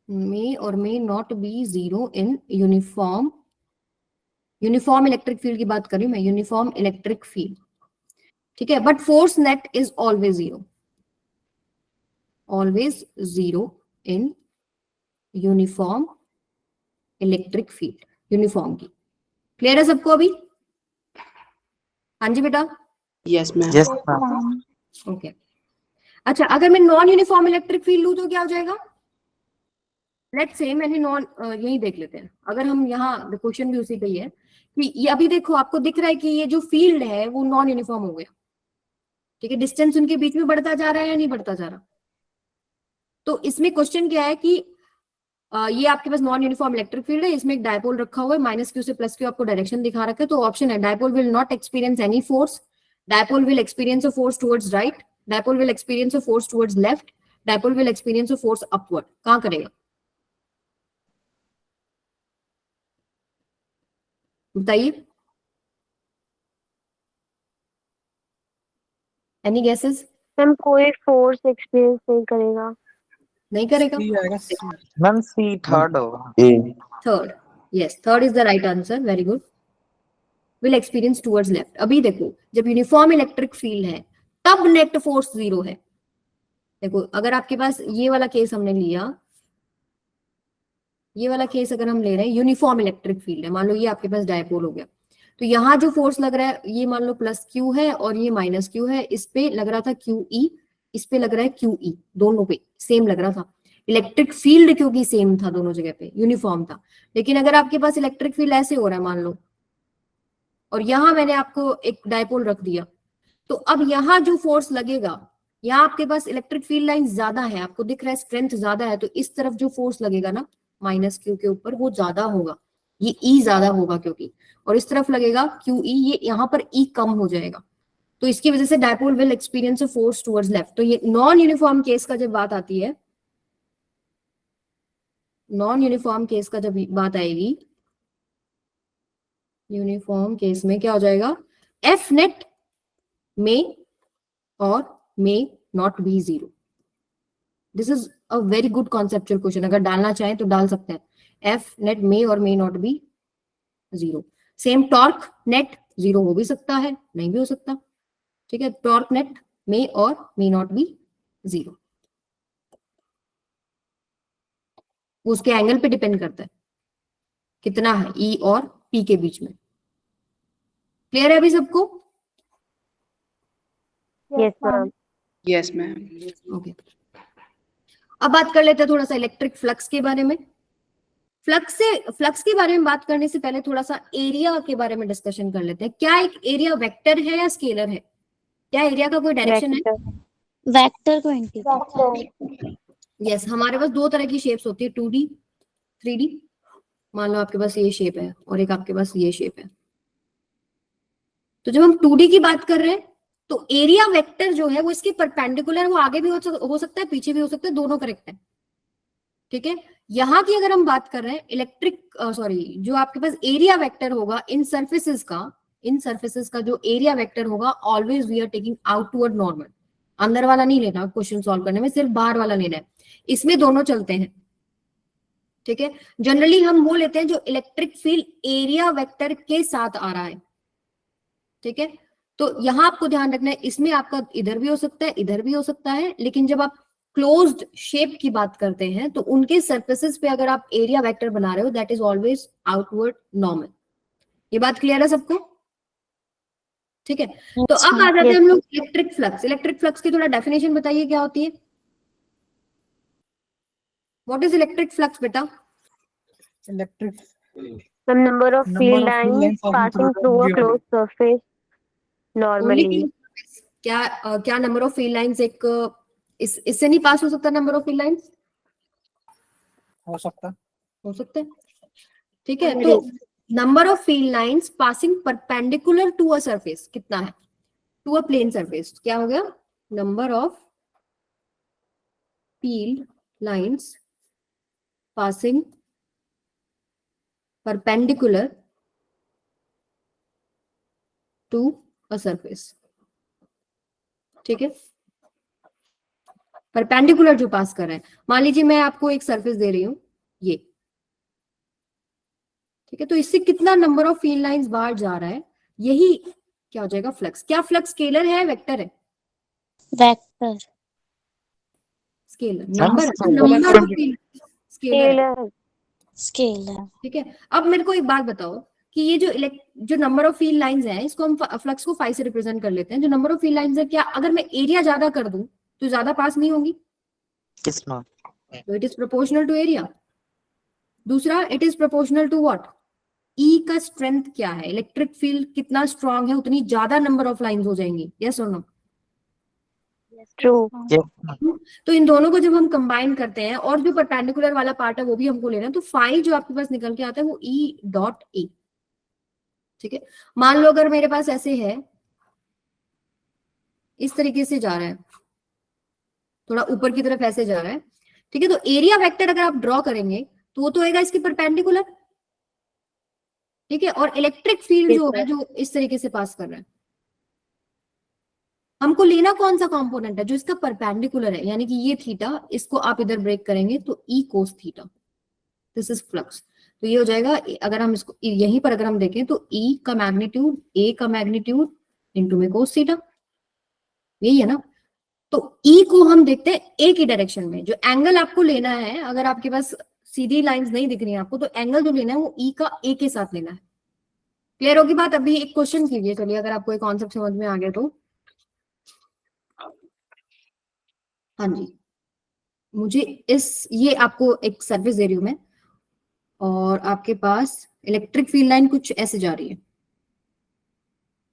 मे और may not be 0 in uniform electric field की बात कर रही हूं मैं, यूनिफॉर्म इलेक्ट्रिक फील्ड, ठीक है। But force net is always 0 in uniform electric field, uniform की। क्लियर है सबको अभी, हाँ जी बेटा, Yes, ma'am. yes ma'am okay. अच्छा, अगर मैं नॉन यूनिफॉर्म इलेक्ट्रिक फील्ड लूं तो क्या हो जाएगा, लेट्स से मैंने नॉन, यही देख लेते हैं। अगर हम यहाँ, क्वेश्चन भी उसी पे ही है कि ये अभी देखो आपको दिख रहा है कि ये जो फील्ड है वो नॉन यूनिफॉर्म हो गया, ठीक है। डिस्टेंस उनके बीच में बढ़ता जा रहा है या नहीं बढ़ता जा रहा, तो इसमें क्वेश्चन क्या है कि ये आपके पास नॉन यूनिफॉर्म इलेक्ट्रिक फील्ड है, इसमें एक डायपोल रखा हुआ है, माइनस क्यू से प्लस क्यू आपको डायरेक्शन दिखा रखा है। तो ऑप्शन है dipole will not experience any force, dipole will experience a force towards right, dipole will experience a force towards left, dipole will experience a force upward. कहां करेगा, बताइए, एनी गेसेस, मैम कोई फोर्स एक्सपीरियंस नहीं करेगा। नहीं करेगा, ma'am C third होगा A. Third, yes, third is the right answer, very good, will experience towards left. अभी देखो जब यूनिफॉर्म इलेक्ट्रिक फील्ड है तब नेट फोर्स 0 है। देखो अगर आपके पास ये वाला केस हमने लिया, ये वाला केस अगर हम ले रहे हैं, यूनिफॉर्म इलेक्ट्रिक फील्ड है, मान लो ये आपके पास डायपोल हो गया, तो यहाँ जो फोर्स लग रहा है ये मान लो प्लस क्यू है और ये माइनस क्यू है, इस पे लग रहा था क्यू ई, इस पे लग रहा है क्यू ई, दोनों पे सेम लग रहा था, इलेक्ट्रिक फील्ड क्योंकि सेम था दोनों जगह पे, यूनिफॉर्म था। लेकिन अगर आपके पास इलेक्ट्रिक फील्ड ऐसे हो रहा है मान लो, और यहां मैंने आपको एक डायपोल रख दिया, तो अब यहाँ जो फोर्स लगेगा, यहाँ आपके पास इलेक्ट्रिक फील्ड लाइन ज्यादा है, आपको दिख रहा है स्ट्रेंथ ज्यादा है, तो इस तरफ जो फोर्स लगेगा ना माइनस क्यू के ऊपर वो ज्यादा होगा, ये ई ज्यादा होगा क्योंकि, और इस तरफ लगेगा क्यू ई, ये यहाँ पर ई कम हो जाएगा, तो इसकी वजह से dipole will experience a force towards left. तो ये नॉन यूनिफॉर्म केस का जब बात आती है, नॉन यूनिफॉर्म केस का जब बात आएगी, यूनिफॉर्म केस में क्या हो जाएगा, एफ नेट में और may not be zero. This is a very good conceptual question, अगर डालना चाहें तो डाल सकते हैं, एफ नेट मे और may not be zero. Same torque net zero हो भी सकता है, नहीं भी हो सकता, ठीक है, टॉर्क नेट मे और मे नॉट बी जीरो, उसके एंगल पे डिपेंड करता है कितना है ई और पी के बीच में। क्लियर है अभी सबको? Yes, ma'am. Yes, ma'am. Okay, अब बात कर लेते हैं थोड़ा सा इलेक्ट्रिक फ्लक्स के बारे में। फ्लक्स के बारे में बात करने से पहले थोड़ा सा एरिया के बारे में डिस्कशन कर लेते हैं। क्या एक एरिया वेक्टर है या स्केलर है? क्या एरिया का कोई डायरेक्शन है? वेक्टर को इंडिकेट। यस, हमारे पास दो तरह की शेप्स होती है, 2D 3D। मान लो आपके पास ये शेप है और एक आपके पास ये शेप है, तो जब हम 2D की बात कर रहे हैं तो एरिया वेक्टर जो है वो इसके परपेंडिकुलर, वो आगे भी हो सकता है, पीछे भी हो सकता है, दोनों करेक्ट है, ठीक है। यहाँ की अगर हम बात कर रहे हैं जो आपके पास एरिया वेक्टर होगा इन सर्फेसिस का जो एरिया वेक्टर होगा, always we are taking outward normal, अंदर वाला नहीं लेना क्वेश्चन सॉल्व करने में, सिर्फ बाहर वाला लेना है, इसमें दोनों चलते हैं, ठीक है। जनरली हम वो लेते हैं जो इलेक्ट्रिक फील्ड एरिया वेक्टर के साथ आ रहा है, ठीक है। तो यहां आपको ध्यान रखना है, इसमें आपका इधर भी हो सकता है, इधर भी हो सकता है, लेकिन जब आप क्लोज्ड शेप की बात करते हैं तो उनके सरफेसेस पे अगर आप एरिया वेक्टर बना रहे हो, that is always outward normal. ये बात क्लियर है सबको? ठीक है, तो अब आ जाते हैं हम लोग इलेक्ट्रिक फ्लक्स। इलेक्ट्रिक फ्लक्स की थोड़ा डेफिनेशन बताइए क्या होती है? व्हाट इज इलेक्ट्रिक फ्लक्स बेटा? Electric The number of number field of field lines lines passing through a closed surface normally. क्या नंबर ऑफ फील्ड लाइंस एक इससे नहीं पास हो सकता? नंबर ऑफ फील्ड लाइंस हो सकता है, ठीक है। तो number of field lines passing perpendicular to a surface कितना है? टू अ प्लेन सरफेस, क्या हो गया? Number of field lines passing perpendicular to a surface, ठीक है। परपेंडिकुलर जो पास कर रहे हैं, मान लीजिए मैं आपको एक सरफेस दे रही हूं ये, ठीक है, तो इससे कितना नंबर ऑफ फील्ड लाइंस बाहर जा रहा है, यही क्या हो जाएगा? फ्लक्स। क्या फ्लक्स स्केलर है वेक्टर है? वेक्टर। स्केलर। हाँ, number scalar. Of field scalar है, स्केलर। ठीक है। अब मेरे को एक बात बताओ कि ये जो नंबर ऑफ फील्ड लाइंस है, इसको हम फ्लक्स को 5 से रिप्रेजेंट कर लेते हैं। जो नंबर ऑफ फील्ड लाइंस है, क्या अगर मैं एरिया ज्यादा कर दूं तो ज्यादा पास नहीं होंगी? Yes, ma'am. तो it is proportional to area. दूसरा, it is proportional to what? E का स्ट्रेंथ क्या है? इलेक्ट्रिक फील्ड कितना स्ट्रांग है, उतनी ज्यादा नंबर ऑफ लाइंस हो जाएंगी। यस और नो? True. Yes, ma'am. तो इन दोनों को जब हम कंबाइन करते हैं और जो परपेंडिकुलर वाला पार्ट है वो भी हमको लेना है, तो फाई जो आपके पास निकल के आता है वो ई डॉट ए, ठीक है। मान लो अगर मेरे पास ऐसे है, इस तरीके से जा रहा है, थोड़ा ऊपर की तरफ ऐसे जा रहा है, ठीक है, तो एरिया वेक्टर अगर आप ड्रॉ करेंगे तो वो तो होगा इसके परपेंडिकुलर, ठीक है। और इलेक्ट्रिक फील्ड जो है, जो इस तरीके से पास कर रहा है, हमको लेना कौन सा कंपोनेंट है? जो इसका परपेंडिकुलर है, यानी कि ये थीटा, इसको आप इधर ब्रेक करेंगे तो E cos theta, this is flux. तो ये हो जाएगा, अगर हम इसको यहीं पर अगर हम देखें तो ई का मैग्नीट्यूड, ए का मैग्नीट्यूड इंटू में कोस थीटा, यही है ना। तो ई को हम देखते हैं ए की डायरेक्शन में। जो एंगल आपको लेना है, अगर आपके पास सीधी लाइंस नहीं दिख रही है आपको, तो एंगल जो लेना है वो ई का ए के साथ लेना है। क्लियर होगी बात? अभी एक क्वेश्चन कीजिए, चलिए, अगर आपको एक कॉन्सेप्ट समझ में आ गया तो। हाँ जी, मुझे ये आपको एक सर्फेस दे रही हूं मैं, और आपके पास इलेक्ट्रिक फील्ड लाइन कुछ ऐसे जा रही है,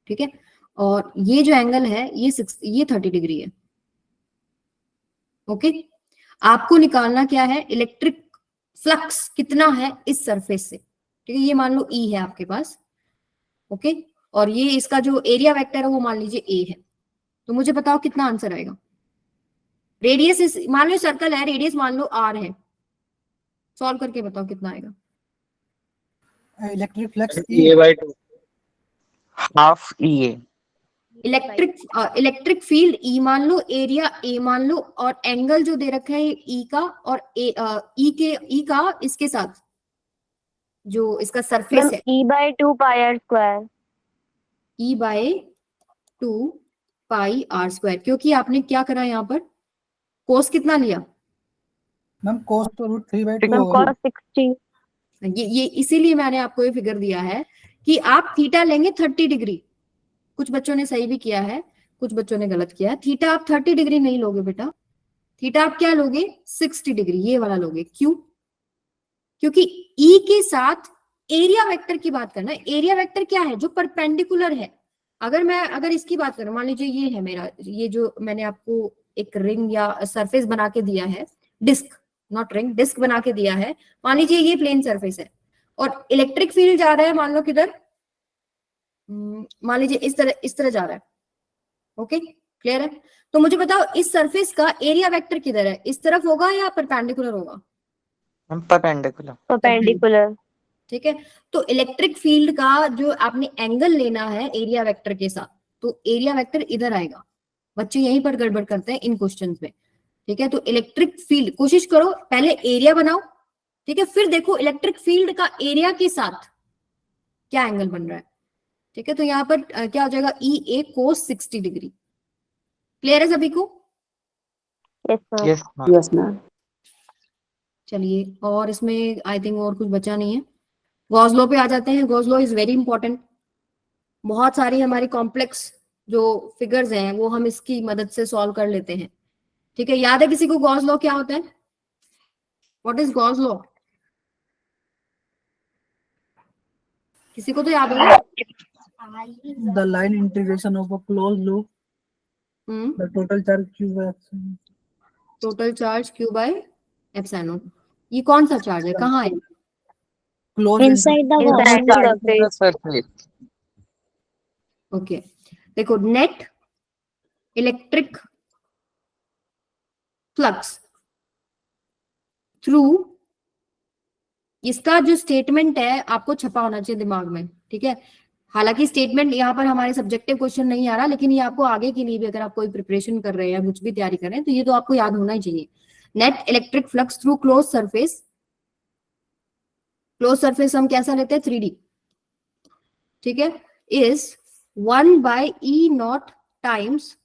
ठीक है, और ये जो एंगल है ये 30 डिग्री है, ओके। आपको निकालना क्या है? इलेक्ट्रिक फ्लक्स कितना है इस सरफेस से, ठीक है। ये मान लो E है आपके पास, ओके, और ये इसका जो एरिया वेक्टर है वो मान लीजिए A है। तो मुझे बताओ कितना आंसर आएगा। रेडियस मान लो सर्कल है, रेडियस मान लो R है, सॉल्व करके बताओ कितना आएगा। Electric flux A/2 half EA electric field E मान लो, एरिया A मान लो, और एंगल जो दे रखा है E का और E का इसके साथ जो इसका सरफेस मैम है E/2 pi r square. E/2 pi r square, क्योंकि आपने क्या करा यहाँ पर, कोस कितना लिया, मैम cos तो √3/2 मैम होगा। cos 60। ये इसीलिए मैंने आपको ये फिगर दिया है कि आप थीटा लेंगे 30 डिग्री। कुछ बच्चों ने सही भी किया है, कुछ बच्चों ने गलत किया है। थीटा आप 30 डिग्री नहीं लोगे बेटा, थीटा आप क्या लोगे, 60 डिग्री, ये वाला लोगे। क्यों? क्योंकि E के साथ एरिया वेक्टर की बात करना है। एरिया वेक्टर क्या है, जो परपेंडिकुलर है। अगर इसकी बात करूं, मान लीजिए ये है मेरा, ये जो मैंने आपको एक रिंग या सरफेस बना के दिया है, डिस्क, नॉट रिंग, डिस्क बना के दिया है। मान लीजिए ये प्लेन सरफेस है और इलेक्ट्रिक फील्ड जा रहा है, मान लो किधर, मान लीजिए इस तरह जा रहा है, ओके, क्लियर है। तो मुझे बताओ इस सरफेस का एरिया वेक्टर किधर है, इस तरफ होगा या परपेंडिकुलर होगा? परपेंडिकुलर। परपेंडिकुलर। ठीक है। तो इलेक्ट्रिक फील्ड का जो आपने एंगल लेना है एरिया वेक्टर के साथ, तो एरिया वेक्टर इधर आएगा। बच्चे यहीं पर गड़बड़ करते हैं इन क्वेश्चंस में, ठीक है। तो इलेक्ट्रिक फील्ड, कोशिश करो पहले एरिया बनाओ, ठीक है, फिर देखो इलेक्ट्रिक फील्ड का एरिया के साथ क्या एंगल बन रहा है, ठीक है। तो यहाँ पर क्या हो जाएगा, EA cos 60 डिग्री। क्लियर है सभी को? Yes ma'am. Yes Yes, ma'am. चलिए, और इसमें आई थिंक और कुछ बचा नहीं है। गॉस लॉ पे आ जाते हैं। Gauss law is very important. बहुत सारी हमारी कॉम्प्लेक्स जो फिगर्स हैं वो हम इसकी मदद से सॉल्व कर लेते हैं, ठीक है। याद है किसी को गॉस लॉ क्या होता है? What is Gauss law? किसी को तो याद होगा। The line integration of a closed loop, the total charge Q by epsilon. Total charge Q by epsilon. ये कौन सा चार्ज है, कहाँ है? Closed Inside the Inside the wall. surface। Okay, देखो नेट इलेक्ट्रिक फ्लक्स थ्रू, इसका जो स्टेटमेंट है आपको छपा होना चाहिए दिमाग में, ठीक है। हालांकि स्टेटमेंट यहाँ पर हमारे सब्जेक्टिव क्वेश्चन नहीं आ रहा, लेकिन ये आपको आगे के लिए भी, अगर आप कोई प्रिपरेशन कर रहे हैं या कुछ भी तैयारी कर रहे हैं, तो ये तो आपको याद होना ही चाहिए। Net electric flux through close surface, close surface हम कैसा लेते हैं, 3D, ठीक है, is 1/E0 times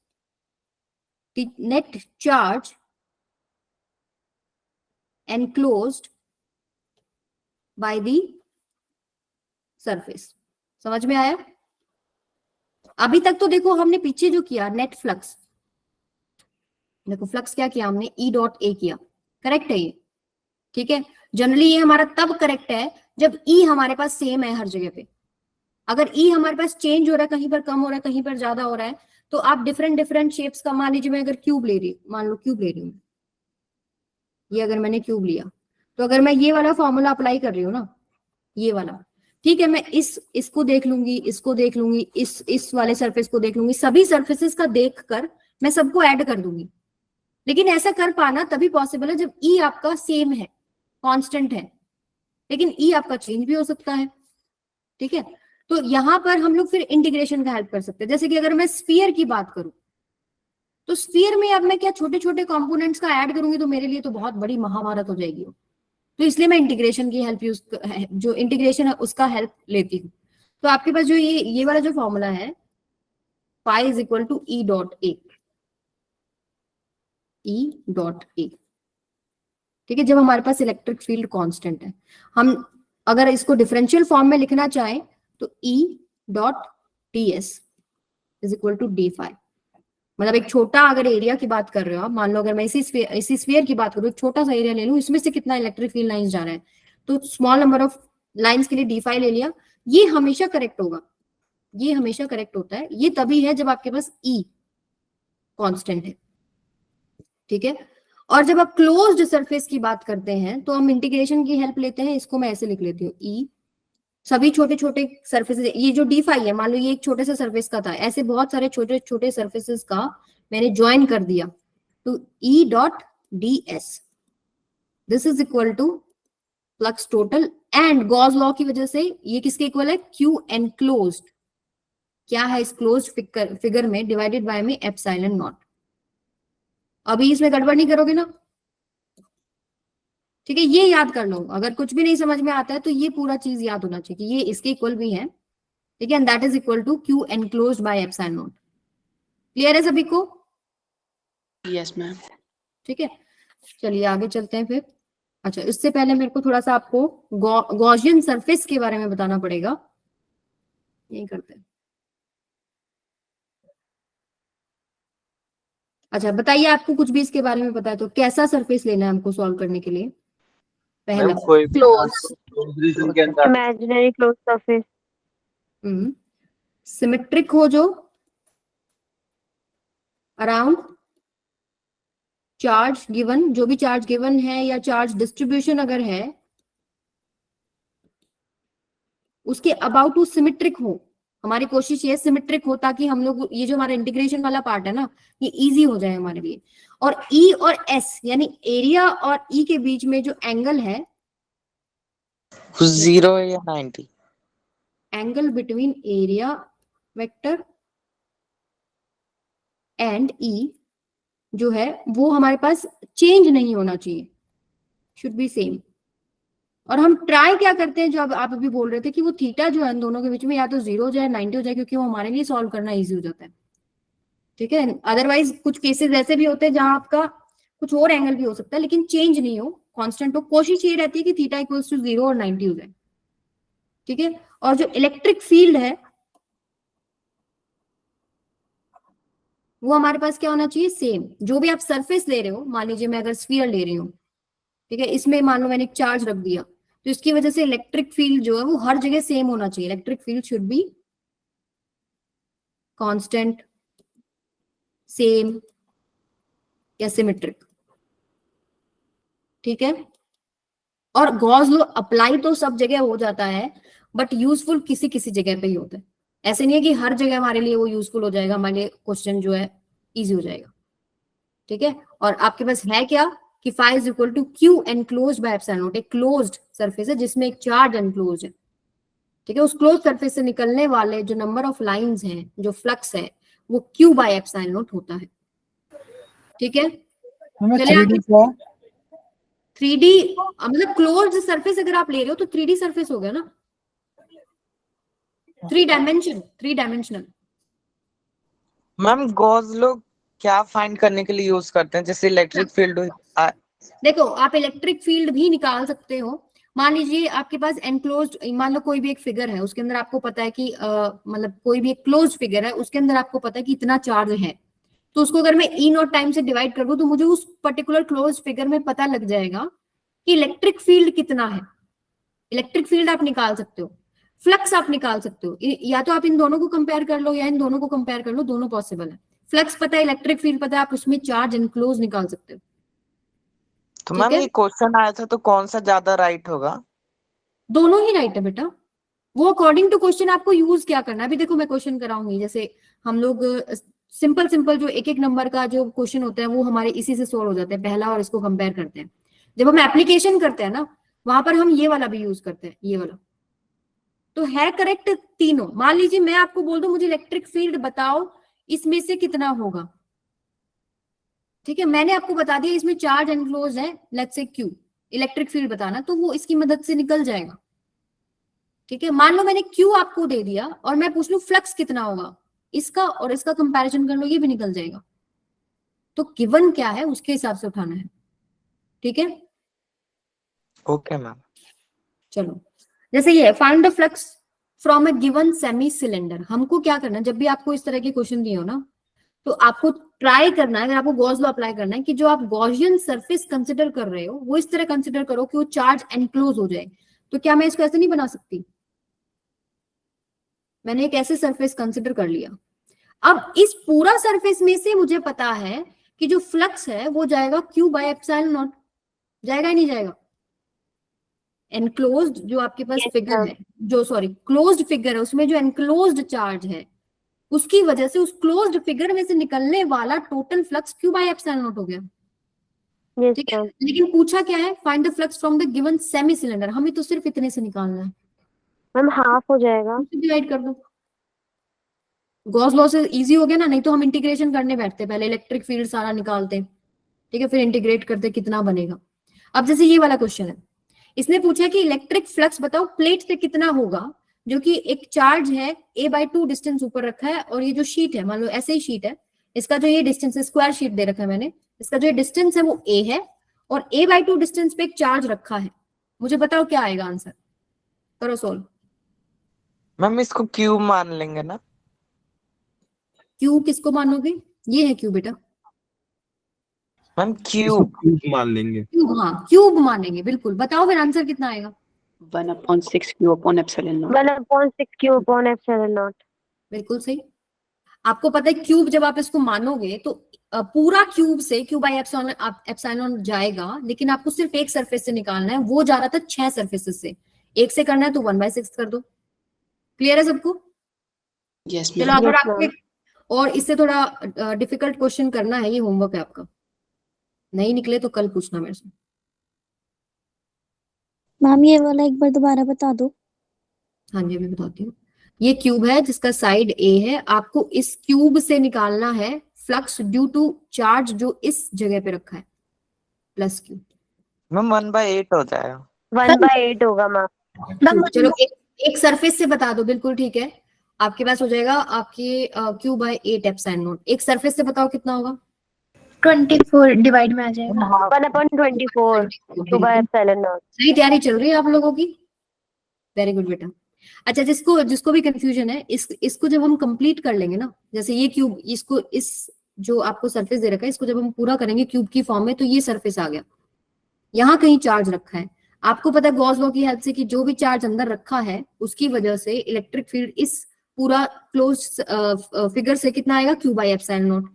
the net charge enclosed by the surface। समझ में आया? अभी तक तो देखो हमने पीछे जो किया नेट फ्लक्स, देखो फ्लक्स क्या किया हमने, E.A किया, करेक्ट है ये, ठीक है। जनरली ये हमारा तब करेक्ट है जब E हमारे पास सेम है हर जगह पे। अगर E हमारे पास चेंज हो रहा है, कहीं पर कम हो रहा है, कहीं पर ज्यादा हो रहा है, तो आप डिफरेंट शेप्स का, मान लीजिए मैं अगर क्यूब ले रही, मान लो क्यूब ले रही हूँ, ये अगर मैंने क्यूब लिया, तो अगर मैं ये वाला फॉर्मूला अप्लाई कर रही हूँ ना, ये वाला, ठीक है, मैं इसको देख लूंगी, इसको देख लूंगी, इस वाले सरफेस को देख लूंगी, सभी सरफेसेस का देखकर मैं सबको ऐड कर दूंगी। लेकिन ऐसा कर पाना तभी पॉसिबल है जब E आपका सेम है, कांस्टेंट है, लेकिन E आपका चेंज भी हो सकता है, ठीक है। तो यहां पर हम लोग फिर इंटीग्रेशन का हेल्प कर सकते हैं। जैसे कि अगर मैं स्फीयर की बात करूं, तो स्फीयर में अब मैं क्या छोटे छोटे कंपोनेंट्स का ऐड करूंगी, तो मेरे लिए तो बहुत बड़ी महाभारत हो जाएगी। तो इसलिए मैं इंटीग्रेशन की हेल्प जो इंटीग्रेशन है उसका हेल्प लेती हूँ। तो आपके पास जो ये वाला जो फॉर्मूला है, pi is equal to E.A, E.A, ठीक है। जब हमारे पास इलेक्ट्रिक फील्ड कांस्टेंट है, हम अगर इसको डिफरेंशियल फॉर्म में लिखना चाहें तो E.ds is equal to d5। मतलब एक छोटा, अगर एरिया की बात कर रहे हो आप, मान लो अगर मैं इसी स्फीयर की बात करूँ, एक छोटा सा एरिया ले लूं, इसमें से कितना इलेक्ट्रिक फील्ड लाइंस जा रहा है, तो स्मॉल नंबर ऑफ लाइंस के लिए d5 ले लिया। ये हमेशा करेक्ट होगा, ये हमेशा करेक्ट होता है। ये तभी है जब आपके पास E कांस्टेंट है, ठीक है। और जब आप क्लोज्ड सरफेस की बात करते हैं तो हम इंटीग्रेशन की हेल्प लेते हैं, इसको मैं ऐसे लिख लेती हूँ ई, सभी छोटे छोटे सर्फेसेस, ये जो D5 है मान लो ये एक छोटे से सरफेस का था, ऐसे बहुत सारे छोटे छोटे सरफेसेस का मैंने ज्वाइन कर दिया, तो E dot ds this is equal to flux total, and Gauss law की वजह से ये किसके इक्वल है, Q एनक्लोज्ड, क्या है इस क्लोज्ड फिगर में, डिवाइडेड बाय में एप्सिलॉन नॉट। अभी इसमें गड़बड़ नहीं करोगे ना, ठीक है, ये याद कर लो, अगर कुछ भी नहीं समझ में आता है तो ये पूरा चीज याद होना चाहिए कि ये इसके इक्वल भी है, ठीक है, and that is equal to Q enclosed by epsilon naught. Clear है सभी को? Yes, ma'am. ठीक है, चलिए आगे चलते हैं फिर। अच्छा, इससे पहले मेरे को थोड़ा सा आपको गॉसियन सरफेस के बारे में बताना पड़ेगा, यही करते हैं। अच्छा बताइए, आपको कुछ भी इसके बारे में पता है तो कैसा सरफेस लेना है हमको सॉल्व करने के लिए? पहला मैम कोई भी Close. रीजन के अंदर Imaginary closed surface. सिमेट्रिक हो जो अराउंड चार्ज गिवन, जो भी चार्ज गिवन है या चार्ज डिस्ट्रीब्यूशन अगर है उसके अबाउट वो सिमेट्रिक हो। हमारी कोशिश ये सिमेट्रिक हो ताकि हम लोग ये जो हमारा इंटीग्रेशन वाला पार्ट है ना ये इजी हो जाए हमारे लिए। और ई और एस यानी एरिया और ई के बीच में जो एंगल है 0 या 90, angle between area vector and E जो है वो हमारे पास चेंज नहीं होना चाहिए, शुड बी सेम। और हम ट्राई क्या करते हैं, जो आप अभी बोल रहे थे कि वो थीटा जो है इन दोनों के बीच में या तो 0 हो जाए 90 हो जाए, क्योंकि वो हमारे लिए सॉल्व करना इजी हो जाता है, ठीक है। अदरवाइज कुछ केसेस ऐसे भी होते हैं जहां आपका कुछ और एंगल भी हो सकता है लेकिन चेंज नहीं हो, कांस्टेंट हो। कोशिश ये रहती है कि थीटा इक्वल्स टू 0 और 90 हो जाए, ठीक है। और जो इलेक्ट्रिक फील्ड है वो हमारे पास क्या होना चाहिए, सेम। जो भी आप सरफेस ले रहे हो, मान लीजिए मैं अगर स्फीयर ले रही हूँ, ठीक है, इसमें मान लो मैंने एक चार्ज रख दिया तो इसकी वजह से इलेक्ट्रिक फील्ड जो है वो हर जगह सेम होना चाहिए। Electric field should be constant, same या सिमेट्रिक, ठीक है। और गॉस लॉ अप्लाई तो सब जगह हो जाता है बट यूजफुल किसी किसी जगह पे ही होता है। ऐसे नहीं है कि हर जगह हमारे लिए वो यूजफुल हो जाएगा, हमारे लिए क्वेश्चन जो है इजी हो जाएगा, ठीक है। और आपके पास है क्या कि phi is equal to q enclosed by epsilon naught, एक क्लोज्ड सरफेस है जिसमें एक चार्ज एनक्लोज्ड है, ठीक है। उस क्लोज सरफेस से निकलने वाले जो नंबर ऑफ लाइंस हैं, जो फ्लक्स है वो क्यू बाय एप्सिलॉन नॉट होता है, ठीक है। हमें चलिए 3D क्या 3D मतलब क्लोज्ड सरफेस अगर आप ले रहे हो तो 3D सरफेस हो गया ना, 3 डायमेंशनल। मैम गॉस लोग क्या फाइंड करने के लिए यूज करते हैं, जैसे इलेक्ट्रिक फील्ड? देखो आप इलेक्ट्रिक फील्ड भी निकाल सकते हो। मान लीजिए आपके पास एनक्लोज्ड, मान लो कोई भी एक फिगर है उसके अंदर आपको पता है कि मतलब कोई भी एक क्लोज्ड फिगर है उसके अंदर आपको पता है कि इतना चार्ज है, तो उसको अगर मैं ई नॉट टाइम से डिवाइड कर दूं तो मुझे उस पर्टिकुलर क्लोज्ड फिगर में पता लग जाएगा कि इलेक्ट्रिक फील्ड कितना है। इलेक्ट्रिक फील्ड आप निकाल सकते हो, फ्लक्स आप निकाल सकते हो, या तो आप इन दोनों को कंपेयर कर लो या इन दोनों को कंपेयर कर लो, दोनों पॉसिबल है। फ्लक्स पता है, इलेक्ट्रिक फील्ड पता है, आप उसमें चार्ज एनक्लोज निकाल सकते हो। तो मैम ये क्वेश्चन आया था तो कौन सा ज्यादा राइट होगा? दोनों ही राइट है बेटा, वो अकॉर्डिंग टू क्वेश्चन आपको यूज क्या करना है। अभी देखो मैं क्वेश्चन कराऊंगी, जैसे हम लोग सिंपल जो एक एक नंबर का जो क्वेश्चन होता है वो हमारे इसी से सोल्व हो जाते हैं, पहला और इसको कंपेयर करते हैं। जब हम एप्लीकेशन करते हैं ना वहां पर हम ये वाला भी यूज करते हैं, ये वाला। तो है करेक्ट तीनों। मान लीजिए मैं आपको बोल दूं मुझे इलेक्ट्रिक फील्ड बताओ इसमें से कितना होगा, ठीक है, मैंने आपको बता दिया इसमें चार्ज एनक्लोज है, let's say Q, electric field बताना, तो वो इसकी मदद से निकल जाएगा, ठीक है। मान लो मैंने क्यू आपको दे दिया और मैं पूछ लूं फ्लक्स कितना होगा, इसका और इसका कंपैरिजन कर लो, ये भी निकल जाएगा। तो गिवन क्या है उसके हिसाब से उठाना है, ठीक है। Okay ma'am. चलो जैसे ये find the flux from a given semi cylinder. हमको क्या करना है, जब भी आपको इस तरह के क्वेश्चन दिए हो ना तो आपको ट्राई करना है, अगर आपको गॉस लॉ अप्लाई करना है, कि जो आप गॉसियन सरफेस कंसिडर कर रहे हो वो इस तरह कंसिडर करो कि वो चार्ज एनक्लोज हो जाए। तो क्या मैं इसको ऐसे नहीं बना सकती, मैंने एक ऐसे सरफेस कंसिडर कर लिया। अब इस पूरा सरफेस में से मुझे पता है कि जो फ्लक्स है वो जाएगा Q बाय एप्सिलॉन नॉट, जाएगा ही नहीं जाएगा? एनक्लोज्ड जो आपके पास Yes, फिगर ma'am. है, जो सॉरी क्लोज्ड फिगर है, उसमें जो एनक्लोज्ड चार्ज है उसकी वजह से उस क्लोज्ड फिगर में से निकलने वाला total flux Q by epsilon not हो गया। Yes, ठीक है, ma'am. लेकिन पूछा क्या है? Find the flux from the given semi cylinder. हमें तो सिर्फ इतने से निकालना है, मैम हाफ हो जाएगा। डिवाइड कर दो। गॉस लॉ से इजी हो गया ना, नहीं तो हम इंटीग्रेशन करने बैठते, पहले इलेक्ट्रिक फील्ड सारा निकालते, ठीक है, फिर इंटीग्रेट करते कितना बनेगा। अब जैसे ये वाला क्वेश्चन है, इसने पूछा कि इलेक्ट्रिक फ्लक्स बताओ प्लेट से कितना होगा, जो कि एक चार्ज है a/2 डिस्टेंस ऊपर रखा है, और ये जो शीट है, मान लो ऐसे ही शीट है, इसका जो ये डिस्टेंस है, स्क्वायर शीट दे रखा है मैंने, इसका जो डिस्टेंस है वो a है, और a/2 डिस्टेंस पे एक चार्ज रखा है। मुझे बताओ क्या आएगा आंसर, करो सोल्व। मैम इसको क्यूब मान लेंगे ना? क्यू किसको मानोगे? ये है क्यू बेटा, मैम इसको क्यूब। क्यूब मान लेंगे। क्यूब, हाँ क्यूब मानेंगे, बिल्कुल। बताओ फिर आंसर कितना आएगा? 1/6 Q upon epsilon naught. 1/6 Q upon epsilon naught. बिल्कुल सही। आपको पता है क्यूब जब आप इसको मानोगे तो पूरा क्यूब से Q बाय एप्सिलॉन जाएगा, लेकिन आपको सिर्फ एक सरफेस से निकालना है, वो जा रहा था 6 सरफेसेस से, एक से करना है तो 1/6 कर दो। क्लियर है सबको? Yes, चलो ma'am. अगर Yes, आपको और इससे थोड़ा डिफिकल्ट क्वेश्चन करना है, ये होमवर्क है आपका, नहीं निकले तो कल पूछना मेरे से। मैम ये वाला एक बार दोबारा बता दो। हाँ जी मैं बताती हूँ। ये क्यूब है जिसका साइड A है, आपको इस क्यूब से निकालना है फ्लक्स ड्यू टू चार्ज जो इस जगह पे रखा है, प्लस Q। मैम 1/8 हो जाएगा। 1/8 होगा मैम। चलो एक सरफेस से बता दो, बिल्कुल ठीक है। आपके पास हो जाएगा आपके Q बाय 8 एप्सिलॉन नॉट। एक सरफेस से बताओ कितना होगा? 24 डिवाइड में आ जाएगा। 1/24 Q by epsilon naught. सही तैयारी चल रही है आप लोगों की, वेरी गुड बेटा। अच्छा, जिसको भी कंफ्यूजन है, इसको जब हम कंप्लीट कर लेंगे ना, जैसे ये क्यूब, इसको इस जो आपको सरफेस दे रखा है, इसको जब हम पूरा करेंगे क्यूब की फॉर्म में, तो ये सरफेस आ गया, यहाँ कहीं चार्ज रखा है। आपको पता है गॉस लॉ की हेल्प से कि जो भी चार्ज अंदर रखा है उसकी वजह से इलेक्ट्रिक फील्ड इस पूरा क्लोज फिगर से कितना आएगा? Q by epsilon not.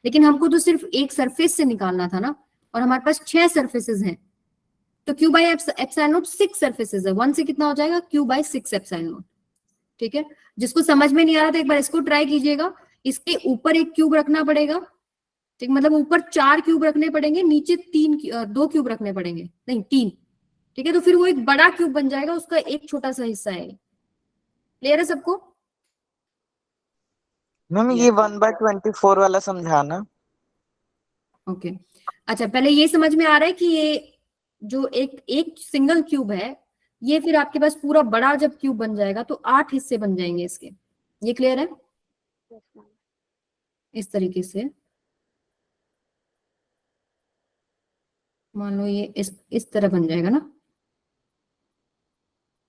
लेकिन हमको तो सिर्फ एक सरफेस से निकालना था ना, और हमारे पास 6 सरफेसेस हैं, तो Q by epsilon naught 6 surfaces है, 1 से कितना हो जाएगा? Q by 6 epsilon naught. ठीक है, जिसको समझ में नहीं आ रहा था एक बार इसको ट्राई कीजिएगा। इसके ऊपर एक क्यूब रखना पड़ेगा, ठीक, मतलब ऊपर 4 क्यूब रखने पड़ेंगे, नीचे 2 क्यूब रखने पड़ेंगे, नहीं 3, ठीक है, तो फिर वो एक बड़ा क्यूब बन जाएगा, उसका एक छोटा सा हिस्सा है। क्लियर है सबको? मैम ये 1/24 वाला समझाना। ओके अच्छा, पहले ये समझ में आ रहा है कि ये जो एक सिंगल क्यूब है, ये फिर आपके पास पूरा बड़ा जब क्यूब बन जाएगा तो 8 हिस्से बन जाएंगे इसके। ये क्लियर है? इस तरीके से मान लो ये इस तरह बन जाएगा ना,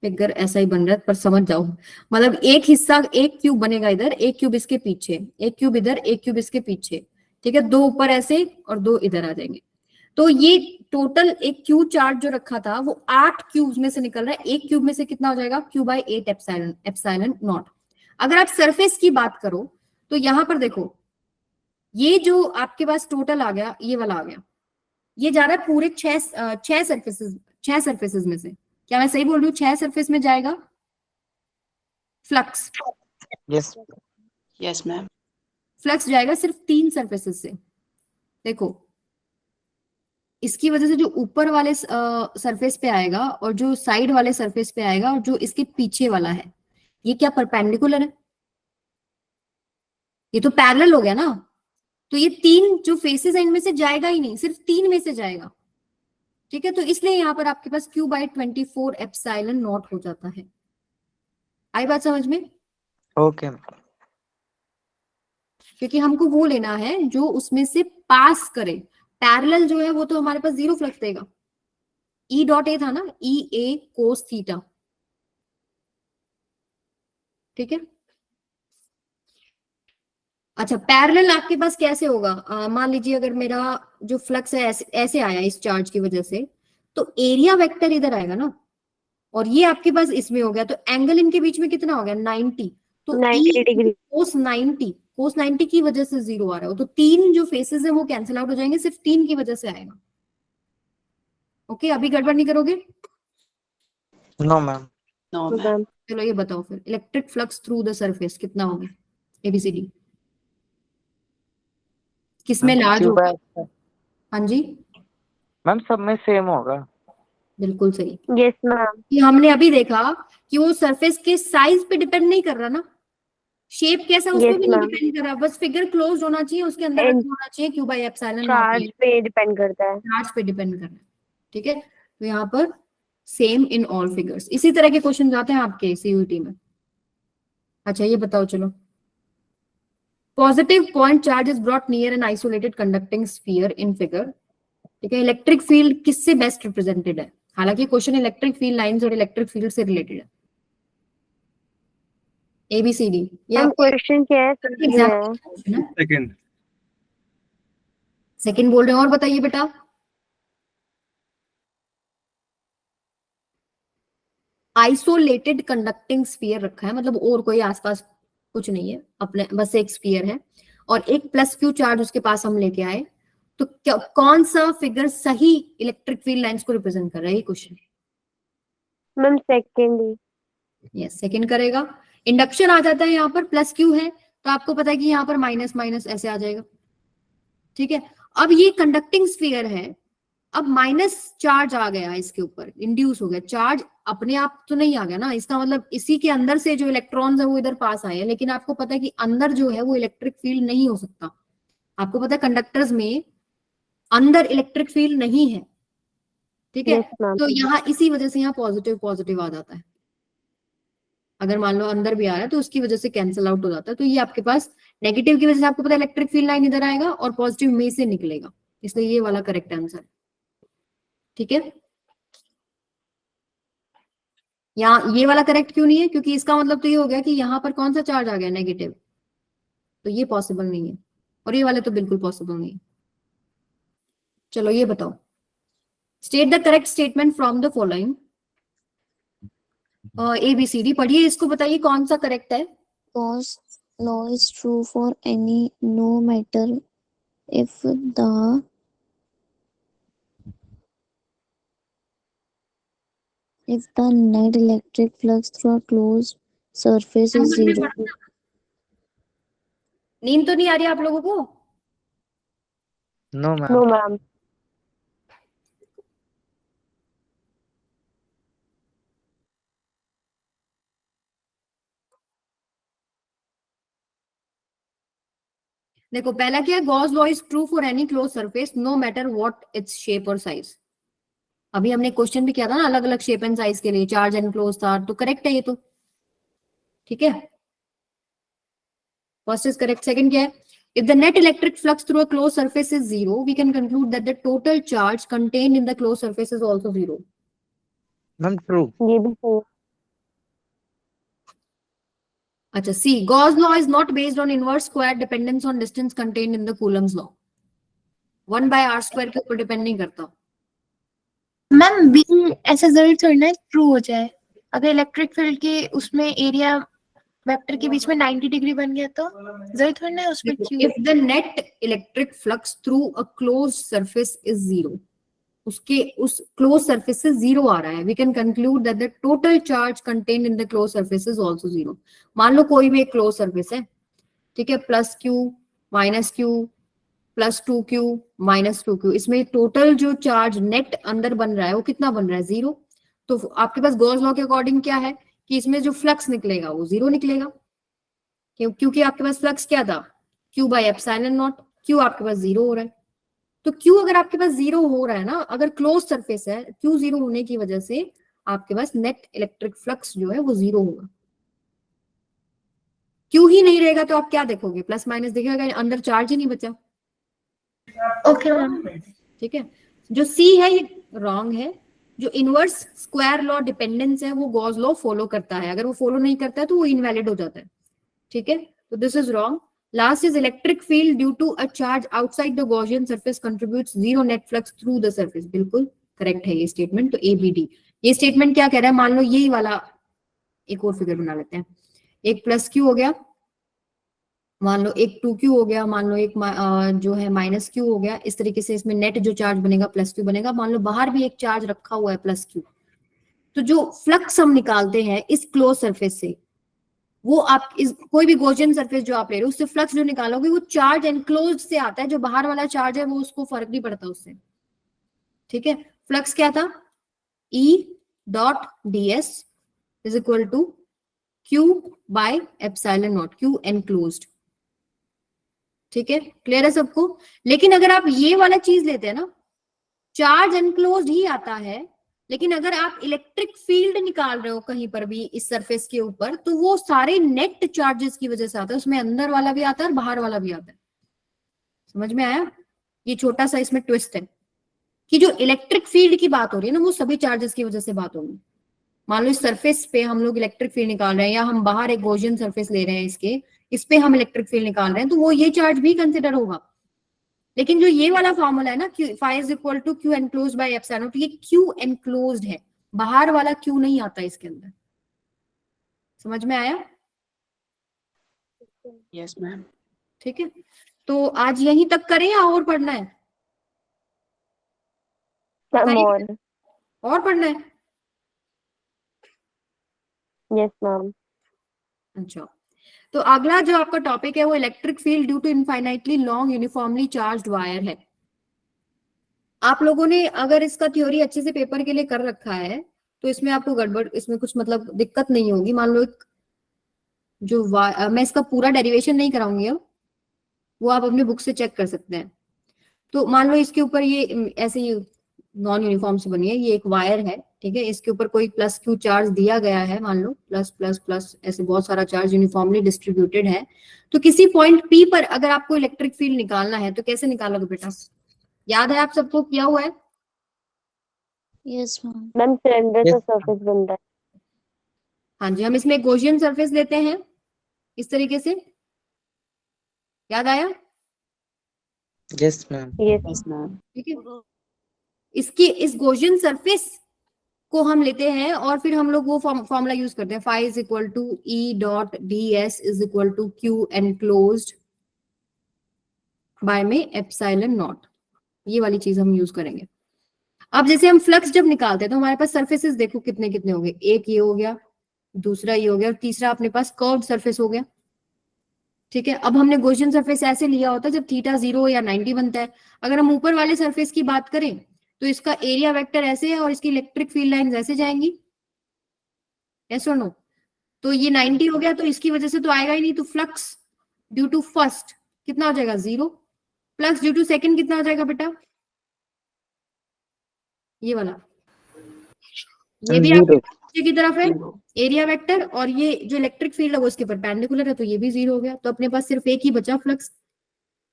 फिगर ऐसा ही बन रहा है, पर समझ जाओ, मतलब एक हिस्सा, एक क्यूब बनेगा इधर, एक क्यूब इसके पीछे, एक क्यूब इधर, एक क्यूब इसके पीछे, ठीक है, 2 ऊपर ऐसे और 2 इधर आ जाएंगे। तो ये टोटल एक क्यूब चार्ज जो रखा था वो 8 क्यूब्स में से निकल रहा है। एक क्यूब में से कितना हो जाएगा? Q by 8 epsilon naught. अगर आप सरफेस की बात करो तो यहां पर देखो, ये जो आपके पास टोटल आ गया, ये वाला आ गया, ये जा रहा है पूरे 6 सरफेसेस में से। क्या मैं सही बोल रही हूँ? 6 सरफेस में जाएगा flux. Yes Yes, ma'am. Flux जाएगा सिर्फ 3 सरफेसेस से। देखो, इसकी वजह से जो ऊपर वाले सरफेस पे आएगा और जो साइड वाले सरफेस पे आएगा और जो इसके पीछे वाला है, ये क्या परपेंडिकुलर है? ये तो पैरेलल हो गया ना, तो ये 3 जो फेसेस है इनमें से जाएगा ही नहीं, सिर्फ 3 में से जाएगा। ठीक है, तो इसलिए यहाँ पर आपके पास Q बाय 24 एप्सिलॉन नॉट हो जाता है। आई बात समझ में? ओके। क्योंकि हमको वो लेना है जो उसमें से पास करे। पैरेलल जो है वो तो हमारे पास 0 फ्लक्स देगा। E डॉट ए था ना, EA कोस थीटा, ठीक है। अच्छा, पैरेलल आपके पास कैसे होगा? मान लीजिए अगर मेरा जो फ्लक्स है ऐसे आया इस चार्ज की वजह से, तो एरिया वेक्टर इधर आएगा ना, और ये आपके पास इसमें हो गया, तो एंगल इनके बीच में कितना हो गया? 90। तो 90 डिग्री। कोस 90 कोस 90 की वजह से 0 आ रहा है, तो 3 जो फेसेस है वो कैंसिल आउट हो जाएंगे, सिर्फ 3 की वजह से आएगा। ओके, अभी गड़बड़ नहीं करोगे? No ma'am. No, ma'am. Ma'am चलो ये बताओ फिर, electric flux through the surface कितना होगा? ABCD किसमें लार्ज होगा? हाँ जी, मैम सब में सेम होगा। बिल्कुल सही। यस मैम कि हमने अभी देखा कि वो सरफेस के साइज पे डिपेंड नहीं कर रहा ना, शेप कैसा उस पे Yes, भी नहीं ma'am. डिपेंड कर रहा, बस फिगर क्लोज होना चाहिए, उसके अंदर And रखा होना चाहिए Q बाई एप्सिलॉन चार्ज पे डिपेंड करता है। चार्ज पे डिपेंड कर रहा है। ठीक है, तो यहाँ पर सेम इन ऑल फिगर्स। इसी तरह के क्वेश्चन आते हैं आपके CUET में। अच्छा ये बताओ, चलो, positive point charge is brought near an isolated conducting sphere in figure. ठीक है, इलेक्ट्रिक फील्ड किससे बेस्ट रिप्रेजेंटेड है? हालांकि क्वेश्चन इलेक्ट्रिक फील्ड लाइंस और इलेक्ट्रिक फील्ड से रिलेटेड है। ABCD ये मैम आपको क्वेश्चन क्या है? सेकंड सेकंड बोल रहे हैं, और बताइए बेटा। आइसोलेटेड कंडक्टिंग स्फीयर रखा है, मतलब और कोई आसपास कुछ नहीं है, अपने बस एक स्फीयर है और एक प्लस Q चार्ज उसके पास हम लेके आए, तो क्या कौन सा फिगर सही इलेक्ट्रिक फील्ड लाइंस को रिप्रेजेंट कर रहा है? ये क्वेश्चन। मैम सेकंड ही। यस, सेकंड करेगा। इंडक्शन आ जाता है यहाँ पर, प्लस Q है तो आपको पता है कि यहाँ पर माइनस माइनस ऐसे आ जाएगा। ठीक है, अब ये कंडक्टिंग स्फीयर है, अब माइनस चार्ज आ गया इसके ऊपर, इंड्यूस हो गया चार्ज, अपने आप तो नहीं आ गया ना, इसका मतलब इसी के अंदर से जो इलेक्ट्रॉन्स है वो इधर पास आए हैं, लेकिन आपको पता है कि अंदर जो है वो इलेक्ट्रिक फील्ड नहीं हो सकता। आपको पता है कंडक्टर्स में अंदर इलेक्ट्रिक फील्ड नहीं है। ठीक है, Yes, ma'am. तो यहाँ इसी वजह से यहाँ पॉजिटिव पॉजिटिव आ जाता है। अगर मान लो अंदर भी आ रहा है तो उसकी वजह से कैंसिल आउट हो जाता है, तो ये आपके पास नेगेटिव की वजह से आपको पता है इलेक्ट्रिक फील्ड लाइन इधर आएगा और पॉजिटिव में से निकलेगा, इसलिए ये वाला करेक्ट आंसर है। ठीक है, यहाँ ये वाला करेक्ट क्यों नहीं है? क्योंकि इसका मतलब तो ये हो गया कि यहाँ पर कौन सा चार्ज आ गया? नेगेटिव, तो ये पॉसिबल नहीं है, और ये वाले तो बिल्कुल पॉसिबल नहीं है। चलो ये बताओ, state the correct statement from the following. ABCD पढ़िए, इसको बताइए कौन सा करेक्ट है। Cause law is true for any no matter if the net electric flux through a closed surface is zero. नींद तो नहीं आ रही आप लोगों को? No ma'am. No ma'am. देखो पहला क्या है, Gauss law is true for any close surface no matter what its shape और साइज। अभी हमने क्वेश्चन भी किया था ना अलग अलग शेप एंड साइज के लिए, चार्ज एंड क्लोज था, तो करेक्ट है ये तो। ठीक है, फर्स्ट इज करेक्ट। सेकंड क्या है, if the net electric flux through a closed surface is zero, we can conclude that the total charge contained in the closed surface is also zero. Ma'am true. ये भी सही है। अच्छा, C, Gauss law is not based on inverse square dependence on distance contained in the Coulomb's law. 1 by r square के ऊपर डिपेंड नहीं करता। मैम बी ऐसा जरूर थोड़ी ना ट्रू हो जाए, अगर इलेक्ट्रिक फील्ड के उसमें एरिया वेक्टर के बीच में 90 डिग्री बन गया तो जरूर थोड़ी ना उसमें Q. If the net electric flux through a closed surface is zero, उसके उस closed surface से zero आ रहा है, we can conclude that the total charge contained in the closed surface is also zero. मान लो कोई भी एक closed surface है, ठीक है, plus Q minus Q plus 2Q minus 2Q, इसमें टोटल जो चार्ज नेट अंदर बन रहा है वो कितना बन रहा है? जीरो। तो आपके पास गॉस लॉ के अकॉर्डिंग क्या है कि इसमें जो फ्लक्स निकलेगा वो जीरो निकलेगा, क्योंकि आपके पास फ्लक्स क्या था? Q by epsilon naught. Q आपके पास जीरो हो रहा है, तो Q अगर आपके पास जीरो हो रहा है ना, अगर क्लोज सरफेस है, Q जीरो होने की वजह से आपके पास नेट इलेक्ट्रिक फ्लक्स जो है वो जीरो होगा। Q ही नहीं रहेगा तो आप क्या देखोगे? प्लस माइनस दिखेगा, अंदर चार्ज ही नहीं बचा। Okay ma'am. ठीक है, जो C है ये रॉन्ग है, जो इनवर्स स्क्वायर लॉ डिपेंडेंस है वो गॉस लॉ फॉलो करता है, अगर वो फॉलो नहीं करता है तो वो इनवैलिड हो जाता है। ठीक है, तो this is wrong. Last is electric field due to a charge outside the Gaussian surface contributes zero net flux through the surface. बिल्कुल करेक्ट है ये स्टेटमेंट, तो ABD। ये स्टेटमेंट क्या कह रहा है? मान लो यही वाला एक और फिगर बना लेते हैं, एक प्लस Q हो गया मान लो एक 2q हो गया, मान लो एक जो है -q हो गया। इस तरीके से इसमें नेट जो चार्ज बनेगा +q बनेगा। मान लो बाहर भी एक चार्ज रखा हुआ है +q, तो जो फ्लक्स हम निकालते हैं इस क्लोज सरफेस से, वो आप इस कोई भी गॉसियन सरफेस जो आप ले रहे हो उससे फ्लक्स जो निकालोगे वो चार्ज एनक्लोज से आता है। जो बाहर वाला चार्ज है वो उसको फर्क नहीं पड़ता उससे, ठीक है। फ्लक्स क्या था, E dot ds is equal to Q by epsilon naught, Q enclosed, ठीक है। क्लियर है सबको। लेकिन अगर आप ये वाला चीज लेते हैं ना, चार्ज एनक्लोज्ड ही आता है, लेकिन अगर आप इलेक्ट्रिक फील्ड निकाल रहे हो कहीं पर भी इस सरफेस के ऊपर, तो वो सारे नेट चार्जेस की वजह से आता है। उसमें अंदर वाला भी आता है और बाहर वाला भी आता है। समझ में आया? ये छोटा सा इसमें ट्विस्ट है कि जो इलेक्ट्रिक फील्ड की बात हो रही है ना, वो सभी चार्जेस की वजह से बात होगी। मान लो इस सरफेस पे हम लोग इलेक्ट्रिक फील्ड निकाल रहे हैं, या हम बाहर एक गॉसियन सरफेस ले रहे हैं इसके, इस पे हम इलेक्ट्रिक फील्ड निकाल रहे हैं, तो वो ये चार्ज भी कंसिडर होगा। लेकिन जो ये वाला फॉर्मूला है ना, phi is equal to q enclosed by epsilon naught, ये क्यू एनक्लोज्ड है, बाहर वाला क्यू नहीं आता इसके अंदर। समझ में आया? Yes, ma'am. ठीक है, तो आज यहीं तक करें या और पढ़ना है? More. और पढ़ना है? Yes, ma'am. अच्छा, तो अगला जो आपका टॉपिक है वो electric field due to infinitely long uniformly charged wire है। आप लोगों ने अगर इसका थ्योरी अच्छे से पेपर के लिए कर रखा है तो इसमें आपको गड़बड़, इसमें कुछ मतलब दिक्कत नहीं होगी। मान लो एक जो मैं इसका पूरा डेरिवेशन नहीं कराऊंगी अब, वो आप अपने बुक से चेक कर सकते हैं। तो मान लो इसके ऊपर ये ऐसे ही नॉन यूनिफॉर्म से बनी है, ये एक वायर है, ठीक है। इसके ऊपर कोई +q चार्ज दिया गया है, मान लो प्लस प्लस प्लस ऐसे बहुत सारा चार्ज यूनिफॉर्मली डिस्ट्रीब्यूटेड है। तो किसी पॉइंट P पर अगर आपको इलेक्ट्रिक फील्ड निकालना है तो कैसे निकालोगे बेटा? याद है आप सबको किया हुआ है? Yes, ma'am. मैम सिलेंडर का Yes. सरफेस बन रहा है। हाँ जी, हम इसमें गॉसियन सरफेस लेते हैं इस तरीके से। याद आया? Yes, ma'am. Yes. Yes, ma'am. ठीक है, इसकी इस गॉसियन सरफेस को हम लेते हैं और फिर हम लोग वो फॉर्मूला यूज करते हैं, phi is equal to E dot ds is equal to Q enclosed by में एप्सिलॉन नॉट। ये वाली चीज हम यूज करेंगे। अब जैसे हम फ्लक्स जब निकालते हैं तो हमारे पास सरफेसेस देखो कितने कितने हो गए, एक ये हो गया, दूसरा ये हो गया, और तीसरा अपने पास कर्व्ड सरफेस हो गया, ठीक है। अब हमने गॉसियन सरफेस ऐसे लिया होता है जब थीटा 0 या 90 बनता है। अगर हम ऊपर वाले सरफेस की बात करें तो इसका एरिया वेक्टर ऐसे है और इसकी इलेक्ट्रिक फील्ड लाइंस ऐसे जाएंगी, यस और नो? तो ये 90 हो गया तो इसकी वजह से तो आएगा ही नहीं, तो फ्लक्स ड्यू टू फर्स्ट कितना हो जाएगा 0, फ्लक्स ड्यू टू सेकंड कितना हो जाएगा बेटा? ये वाला, ये भी आपके नीचे की तरफ है एरिया वेक्टर, और ये जो इलेक्ट्रिक फील्ड है वो इसके परपेंडिकुलर है, तो ये भी 0 हो गया। तो अपने पास सिर्फ एक ही बचा फ्लक्स,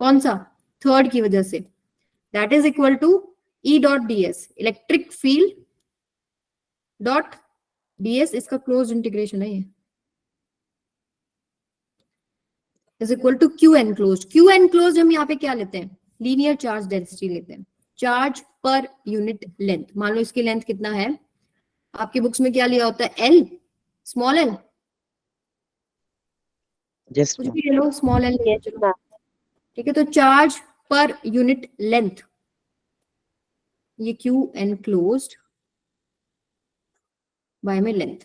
कौन सा? थर्ड की वजह से, that is equal to E dot ds, electric field dot ds, इसका क्लोज इंटीग्रेशन है ये, is equal to Q enclosed. Q enclosed हम यहाँ पे क्या लेते हैं? लीनियर चार्ज डेंसिटी लेते हैं, चार्ज पर यूनिट लेंथ। मान लो इसकी लेंथ कितना है, आपकी बुक्स में क्या लिया होता है? L, स्मॉल l, Yes, कुछ ma'am. भी ले लो, स्मॉल l ले चलो, ठीक है। तो चार्ज पर यूनिट लेंथ, ये Q एनक्लोज्ड बाय में लेंथ,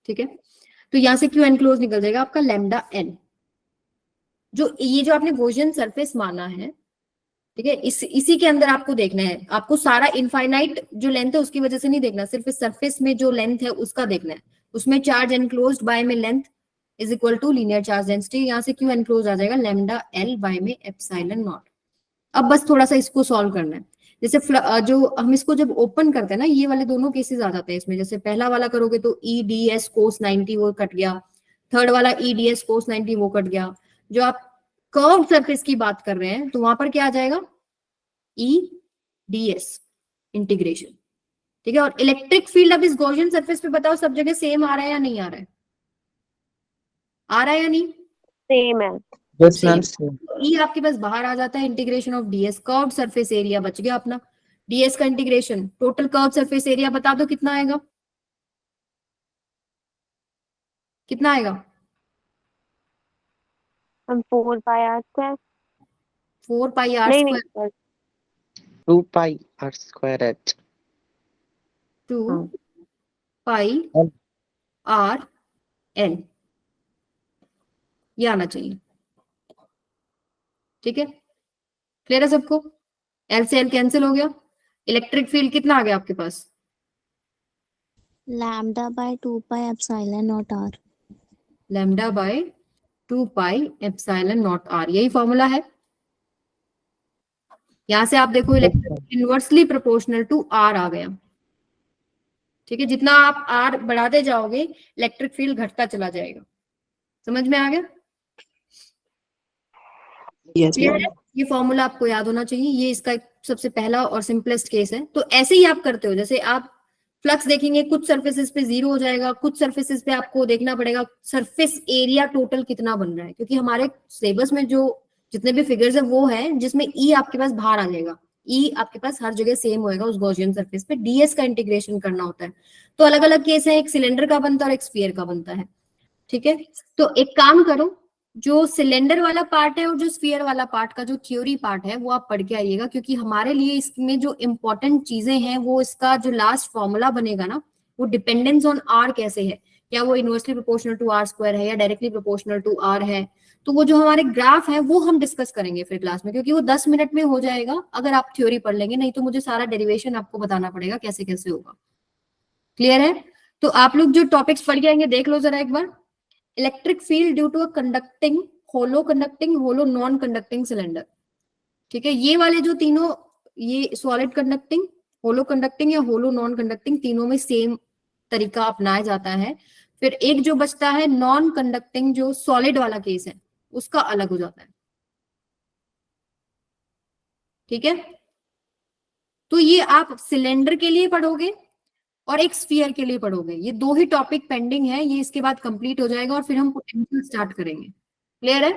ठीक है। तो यहां से Q एनक्लोज निकल जाएगा आपका लैम्डा n। जो ये जो आपने गॉसियन सरफेस माना है, ठीक है, इसी के अंदर आपको देखना है, आपको सारा इनफाइनाइट जो लेंथ है उसकी वजह से नहीं देखना, सिर्फ इस सरफेस में जो लेंथ है उसका देखना है। उसमें चार्ज एनक्लोज्ड बाय में length is equal to linear charge density, यहाँ से Q एनक्लोज आ जाएगा लैम्डा l बाय में एप्सिलॉन नॉट। अब बस थोड़ा सा इसको सॉल्व करना है। जैसे जो हम इसको जब ओपन करते हैं ना, ये वाले दोनों केसेस आ जाते हैं इसमें। जैसे पहला वाला करोगे तो E ds cos 90 वो कट गया, थर्ड वाला E ds cos 90 वो कट गया। जो आप कर्व सरफेस की बात कर रहे हैं तो वहां पर क्या आ जाएगा? E ds इंटीग्रेशन, ठीक है। और इलेक्ट्रिक फील्ड अब इस गॉसियन सरफेस पे बताओ सब जगह सेम आ रहा है या नहीं आ रहा है? आ रहा है या नहीं? सेम है। Yes, ma'am. Same. E आपके पास बाहर आ जाता है, integration of ds, curve surface area बच गया अपना। ds का integration, total curve surface area बता दो कितना आएगा? कितना आएगा? हम 4 पाई आर स्क्वायर 4 पाई आर नहीं square 2 pi r square at 2 हाँ। पाई L. आर एल, ये आना चाहिए। ठीक है, क्लियर है सबको? एल से एल कैंसिल हो गया, इलेक्ट्रिक फील्ड कितना आ गया आपके पास? lambda by 2 pi epsilon naught r. Lambda by 2 pi epsilon naught r, यही फॉर्मूला है। यहां से आप देखो electric inversely proportional to r आ गया। ठीक है, जितना आप आर बढ़ाते जाओगे इलेक्ट्रिक फील्ड घटता चला जाएगा। समझ में आ गया? Yes, clear ma'am. है? ये फॉर्मूला आपको याद होना चाहिए, ये इसका एक सबसे पहला और सिंपलेस्ट केस है। तो ऐसे ही आप करते हो, जैसे आप फ्लक्स देखेंगे कुछ सरफेसेस पे 0 हो जाएगा, कुछ सरफेसेस पे आपको देखना पड़ेगा सरफेस एरिया टोटल कितना बन रहा है, क्योंकि हमारे सिलेबस में जो जितने भी फिगर्स है वो है जिसमें ई आपके पास बाहर आ जाएगा। ई आपके पास हर जगह सेम होएगा उस गॉसियन सरफेस पे, डीएस का इंटीग्रेशन करना होता है। तो अलग अलग केस है, एक सिलेंडर का बनता है और एक स्फीयर का बनता है। ठीक है, तो एक काम करो, जो सिलेंडर वाला पार्ट है और जो स्फीयर वाला पार्ट का जो थ्योरी पार्ट है वो आप पढ़ के आइएगा, क्योंकि हमारे लिए इसमें जो इंपॉर्टेंट चीजें हैं वो इसका जो लास्ट फॉर्मूला बनेगा ना, वो डिपेंडेंस ऑन आर कैसे है, क्या वो inversely proportional to r square है या डायरेक्टली प्रोपोर्शनल टू आर है। तो वो जो हमारे ग्राफ है वो हम डिस्कस करेंगे फिर क्लास में, क्योंकि वो 10 मिनट में हो जाएगा अगर आप थ्योरी पढ़ लेंगे, नहीं तो मुझे सारा डेरिवेशन आपको बताना पड़ेगा कैसे कैसे होगा। क्लियर है? तो आप लोग जो टॉपिक्स पढ़ के आएंगे देख लो जरा एक बार। Electric field due to a conducting, hollow non conducting cylinder. ठीक है, ये वाले जो तीनों, ये सॉलिड कंडक्टिंग, होलो कंडक्टिंग या होलो नॉन कंडक्टिंग, तीनों में सेम तरीका अपनाया जाता है। फिर एक जो बचता है नॉन कंडक्टिंग, जो सॉलिड वाला केस है, उसका अलग हो जाता है। ठीक है, तो ये आप सिलेंडर के लिए पढ़ोगे और एक स्फीयर के लिए पढ़ोगे, ये दो ही टॉपिक पेंडिंग है, ये इसके बाद कंप्लीट हो जाएगा और फिर हम पोटेंशियल स्टार्ट करेंगे। क्लियर है?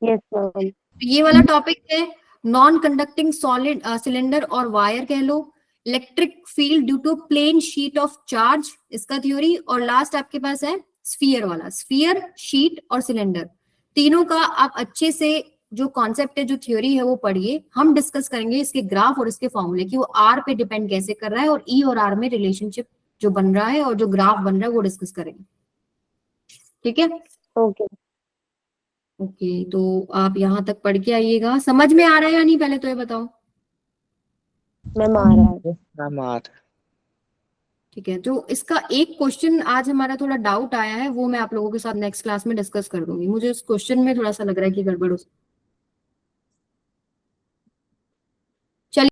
Yes ma'am. ये वाला टॉपिक है नॉन कंडक्टिंग सॉलिड सिलेंडर और वायर कह लो, electric field due to plane sheet of charge, इसका थ्योरी, और लास्ट आपके पास है स्फीयर वाला, स्फीयर, शीट और सिलेंडर, तीनों का आप अच्छे से जो कॉन्सेप्ट है, जो थ्योरी है वो पढ़िए। हम डिस्कस करेंगे इसके ग्राफ और इसके फॉर्मूले की, वो आर पे डिपेंड कैसे कर रहा है और ई और आर में रिलेशनशिप जो बन रहा है और जो ग्राफ बन रहा है वो डिस्कस करेंगे। ठीक है, ओके ओके, तो आप यहाँ तक पढ़ के आइएगा। समझ में आ रहा है या नहीं, पहले तो ये बताओ। मैम, आ रहा है। Yes, ma'am, R. ठीक है, तो इसका एक क्वेश्चन आज हमारा थोड़ा डाउट आया है, वो मैं आप लोगों के साथ नेक्स्ट क्लास में डिस्कस कर दूंगी। मुझे उस क्वेश्चन में थोड़ा सा लग रहा है कि गड़बड़ हो सकती है।